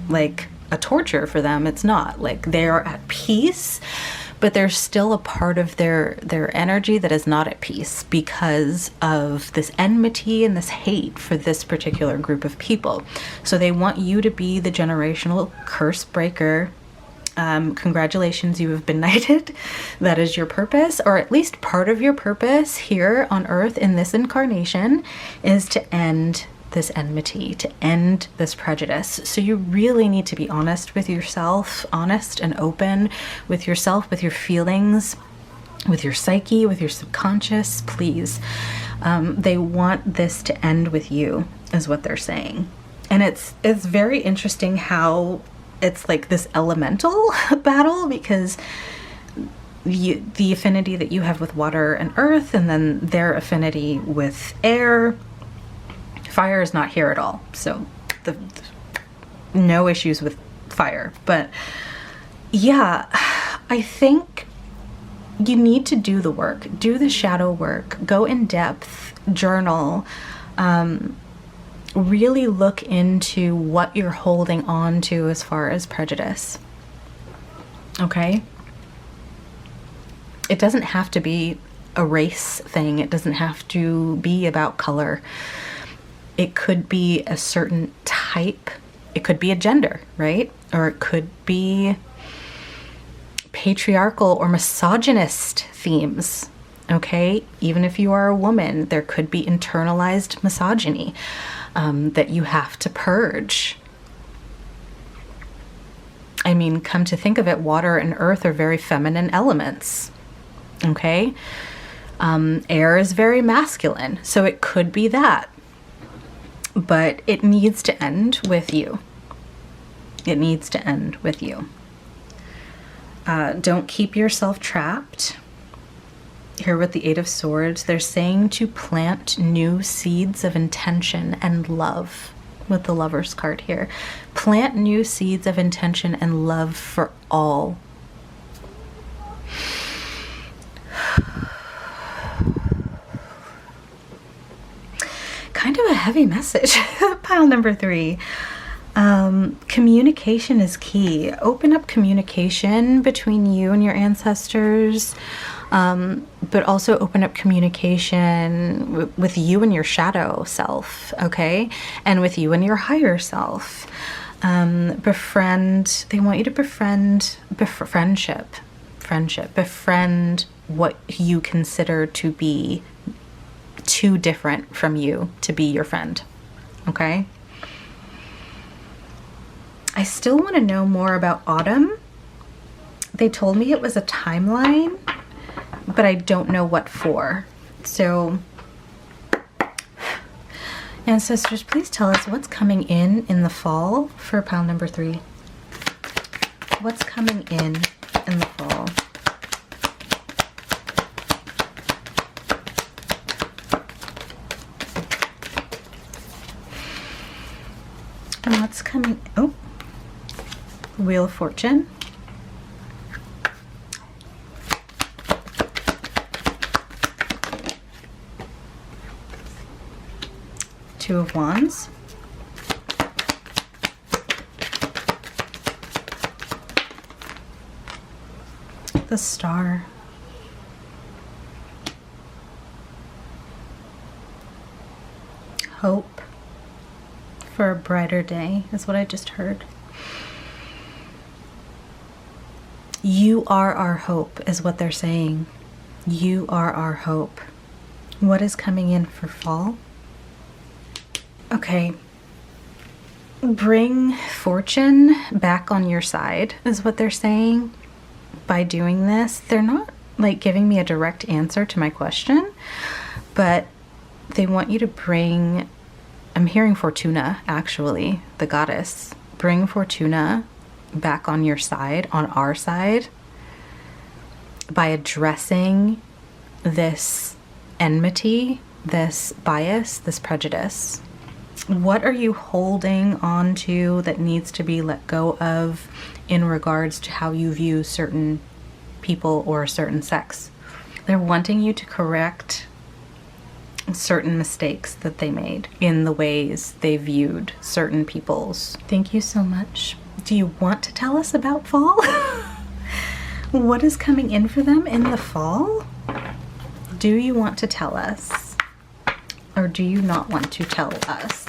like a torture for them. It's not. Like, they are at peace, but there's still a part of their energy that is not at peace because of this enmity and this hate for this particular group of people. So they want you to be the generational curse breaker. Congratulations, you have been knighted. That is your purpose, or at least part of your purpose here on earth in this incarnation is to end this enmity, to end this prejudice. So you really need to be honest with yourself, honest and open with yourself, with your feelings, with your psyche, with your subconscious, please. They want this to end with you, is what they're saying. And it's very interesting how it's like this elemental battle, because the affinity that you have with water and earth, and then their affinity with air. Fire is not here at all, so no issues with fire. But yeah, I think you need to do the work, do the shadow work, go in depth, journal, really look into what you're holding on to as far as prejudice. Okay? It doesn't have to be a race thing. It doesn't have to be about color. It could be a certain type. It could be a gender, right? Or it could be patriarchal or misogynist themes, okay? Even if you are a woman, there could be internalized misogyny that you have to purge. I mean, come to think of it, water and earth are very feminine elements, okay? Air is very masculine, so it could be that. But it needs to end with you. It needs to end with you. Don't keep yourself trapped. Here with the Eight of Swords, they're saying to plant new seeds of intention and love with the Lover's card here. Plant new seeds of intention and love for all. kind of a heavy message. Pile number 3. Communication is key. Open up communication between you and your ancestors, but also open up communication with you and your shadow self, okay? And with you and your higher self. Befriend, they want you to befriend what you consider to be too different from you to be your friend, okay? I still want to know more about autumn. They told me it was a timeline, but I don't know what for. So, ancestors, please tell us what's coming in the fall for pile number 3. What's coming in the fall? And what's coming? Oh, Wheel of Fortune. Two of Wands. The Star. Hope for a brighter day is what I just heard. You are our hope is what they're saying. You are our hope. What is coming in for fall? Okay. Bring fortune back on your side is what they're saying by doing this. They're not like giving me a direct answer to my question, but they want you to bring, I'm hearing Fortuna, actually, the goddess. Bring Fortuna back on your side, on our side, by addressing this enmity, this bias, this prejudice. What are you holding on to that needs to be let go of in regards to how you view certain people or a certain sex? They're wanting you to correct certain mistakes that they made in the ways they viewed certain peoples. Thank you so much. Do you want to tell us about fall? What is coming in for them in the fall? Do you want to tell us? Or do you not want to tell us?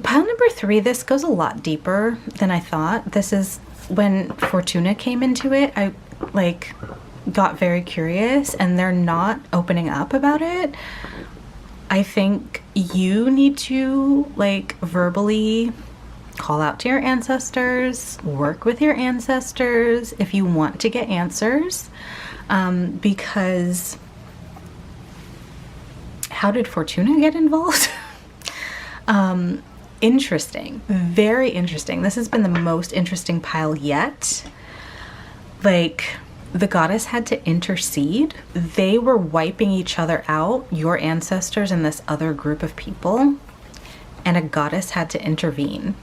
Pile number 3, this goes a lot deeper than I thought. This is when Fortuna came into it, I got very curious, and they're not opening up about it. I think you need to verbally call out to your ancestors, work with your ancestors if you want to get answers, because how did Fortuna get involved? Interesting, very interesting. This has been the most interesting pile yet. The goddess had to intercede. They were wiping each other out, your ancestors and this other group of people, and a goddess had to intervene.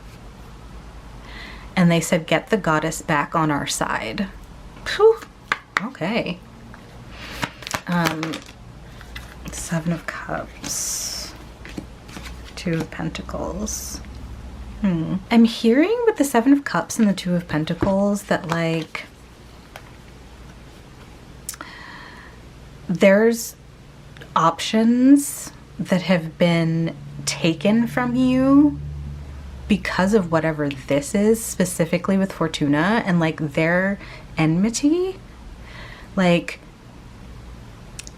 And they said, get the goddess back on our side. Whew. Okay. 7 of Cups. 2 of Pentacles. I'm hearing with the 7 of Cups and the 2 of Pentacles that there's options that have been taken from you because of whatever this is, specifically with Fortuna and their enmity.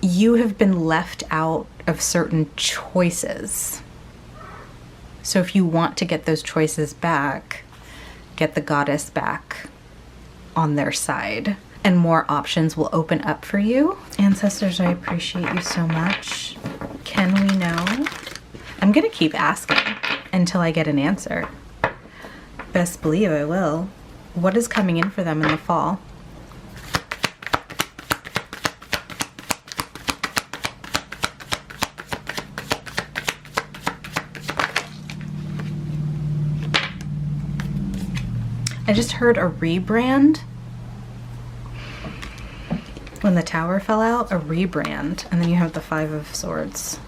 You have been left out of certain choices. So if you want to get those choices back, get the goddess back on their side, and more options will open up for you. Ancestors, I appreciate you so much. Can we know? I'm gonna keep asking until I get an answer. Best believe I will. What is coming in for them in the fall? I just heard a rebrand when the Tower fell out, a rebrand. And then you have the Five of Swords.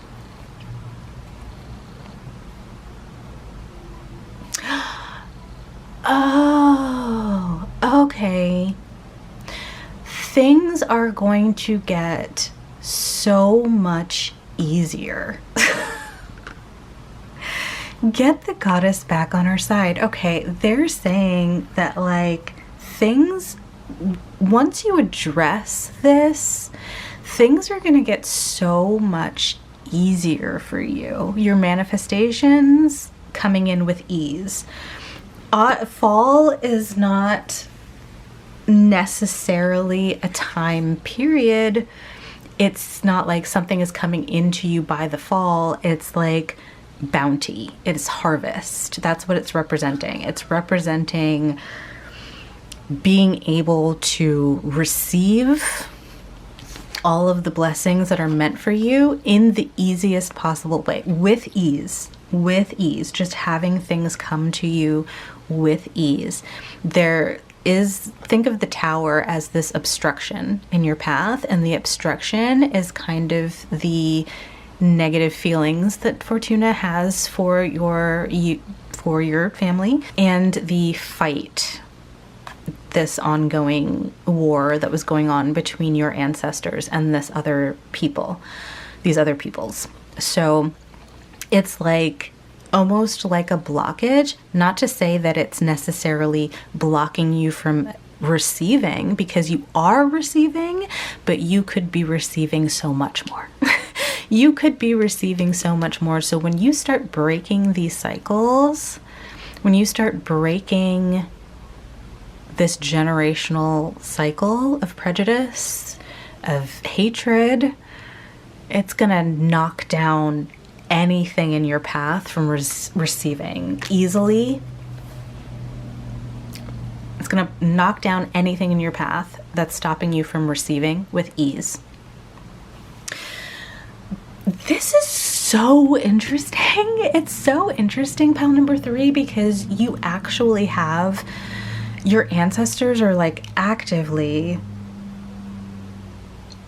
Oh, okay. Things are going to get so much easier. Get the goddess back on our side. Okay, they're saying that like things, once you address this, things are going to get so much easier for you. Your manifestations coming in with ease. Fall is not necessarily a time period. It's not like something is coming into you by the fall. It's like bounty. It's harvest. That's what it's representing. It's representing being able to receive all of the blessings that are meant for you in the easiest possible way, with ease. With ease, just having things come to you with ease. There is, think of the Tower as this obstruction in your path, and the obstruction is kind of the negative feelings that Fortuna has for your family, and the fight, this ongoing war that was going on between your ancestors and these other peoples. So it's like almost like a blockage, not to say that it's necessarily blocking you from receiving, because you are receiving, but you could be receiving so much more. You could be receiving so much more. So when you start breaking these cycles, when you start breaking this generational cycle of prejudice, of hatred, it's gonna knock down anything in your path from receiving easily. It's going to knock down anything in your path that's stopping you from receiving with ease. This is so interesting. It's so interesting, pile number 3, because you actually have your ancestors are like actively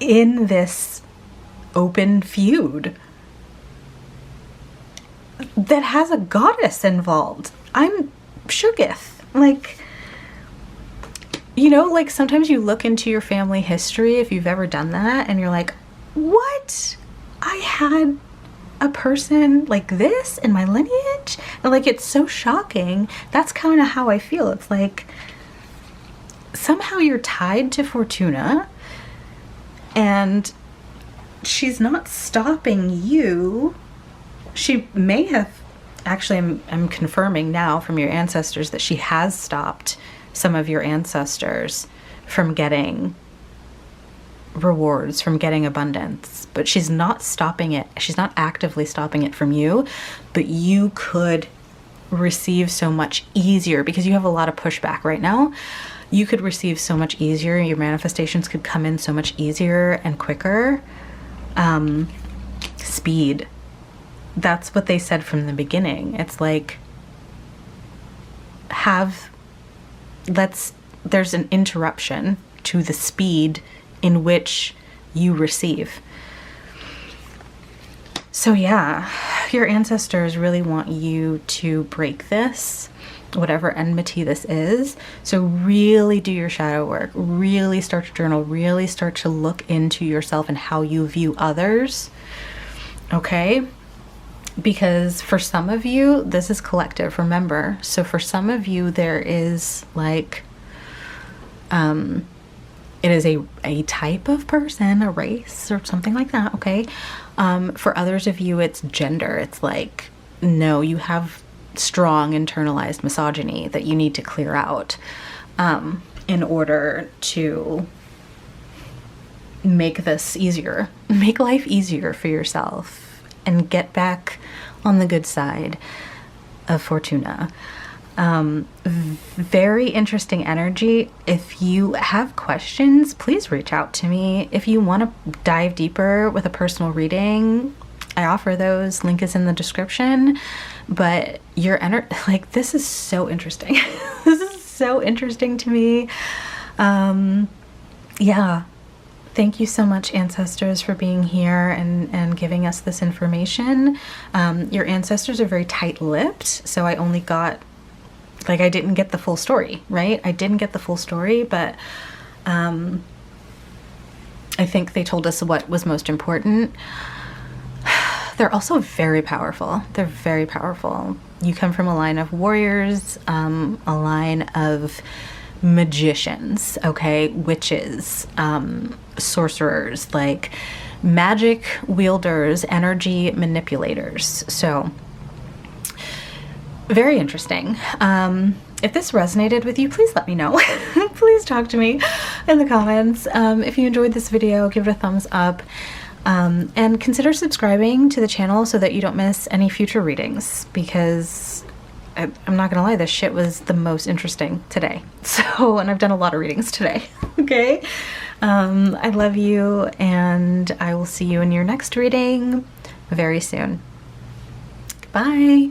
in this open feud that has a goddess involved. I'm shooketh. Like, you know, like sometimes you look into your family history, if you've ever done that, and you're like, what? I had a person like this in my lineage? And like, it's so shocking. That's kind of how I feel. It's like somehow you're tied to Fortuna, and she's not stopping you. She may have, actually, I'm confirming now from your ancestors that she has stopped some of your ancestors from getting rewards, from getting abundance, but she's not stopping it. She's not actively stopping it from you, but you could receive so much easier because you have a lot of pushback right now. You could receive so much easier. Your manifestations could come in so much easier and quicker. Speed. That's what they said from the beginning. It's like, there's an interruption to the speed in which you receive. So yeah, your ancestors really want you to break this, whatever enmity this is. So really do your shadow work, really start to journal, really start to look into yourself and how you view others. Okay? Because for some of you, this is collective, remember. So for some of you, there is like, it is a type of person, a race or something like that, okay? For others of you, it's gender. It's like, no, you have strong internalized misogyny that you need to clear out in order to make this easier, make life easier for yourself, and get back on the good side of Fortuna. Very interesting energy. If you have questions, please reach out to me. If you want to dive deeper with a personal reading, I offer those. Link is in the description. But your like, this is so interesting. This is so interesting to me. Yeah. Thank you so much, ancestors, for being here and giving us this information. Your ancestors are very tight-lipped, so I only got, like, I didn't get the full story, right? I didn't get the full story, but I think they told us what was most important. They're also very powerful. They're very powerful. You come from a line of warriors, a line of magicians, okay? Witches, sorcerers, like magic wielders, energy manipulators. So very interesting. If this resonated with you, please let me know. Please talk to me in the comments. If you enjoyed this video, give it a thumbs up. And consider subscribing to the channel so that you don't miss any future readings, because I'm not gonna lie, this shit was the most interesting today. So, and I've done a lot of readings today, okay? I love you, and I will see you in your next reading very soon. Bye.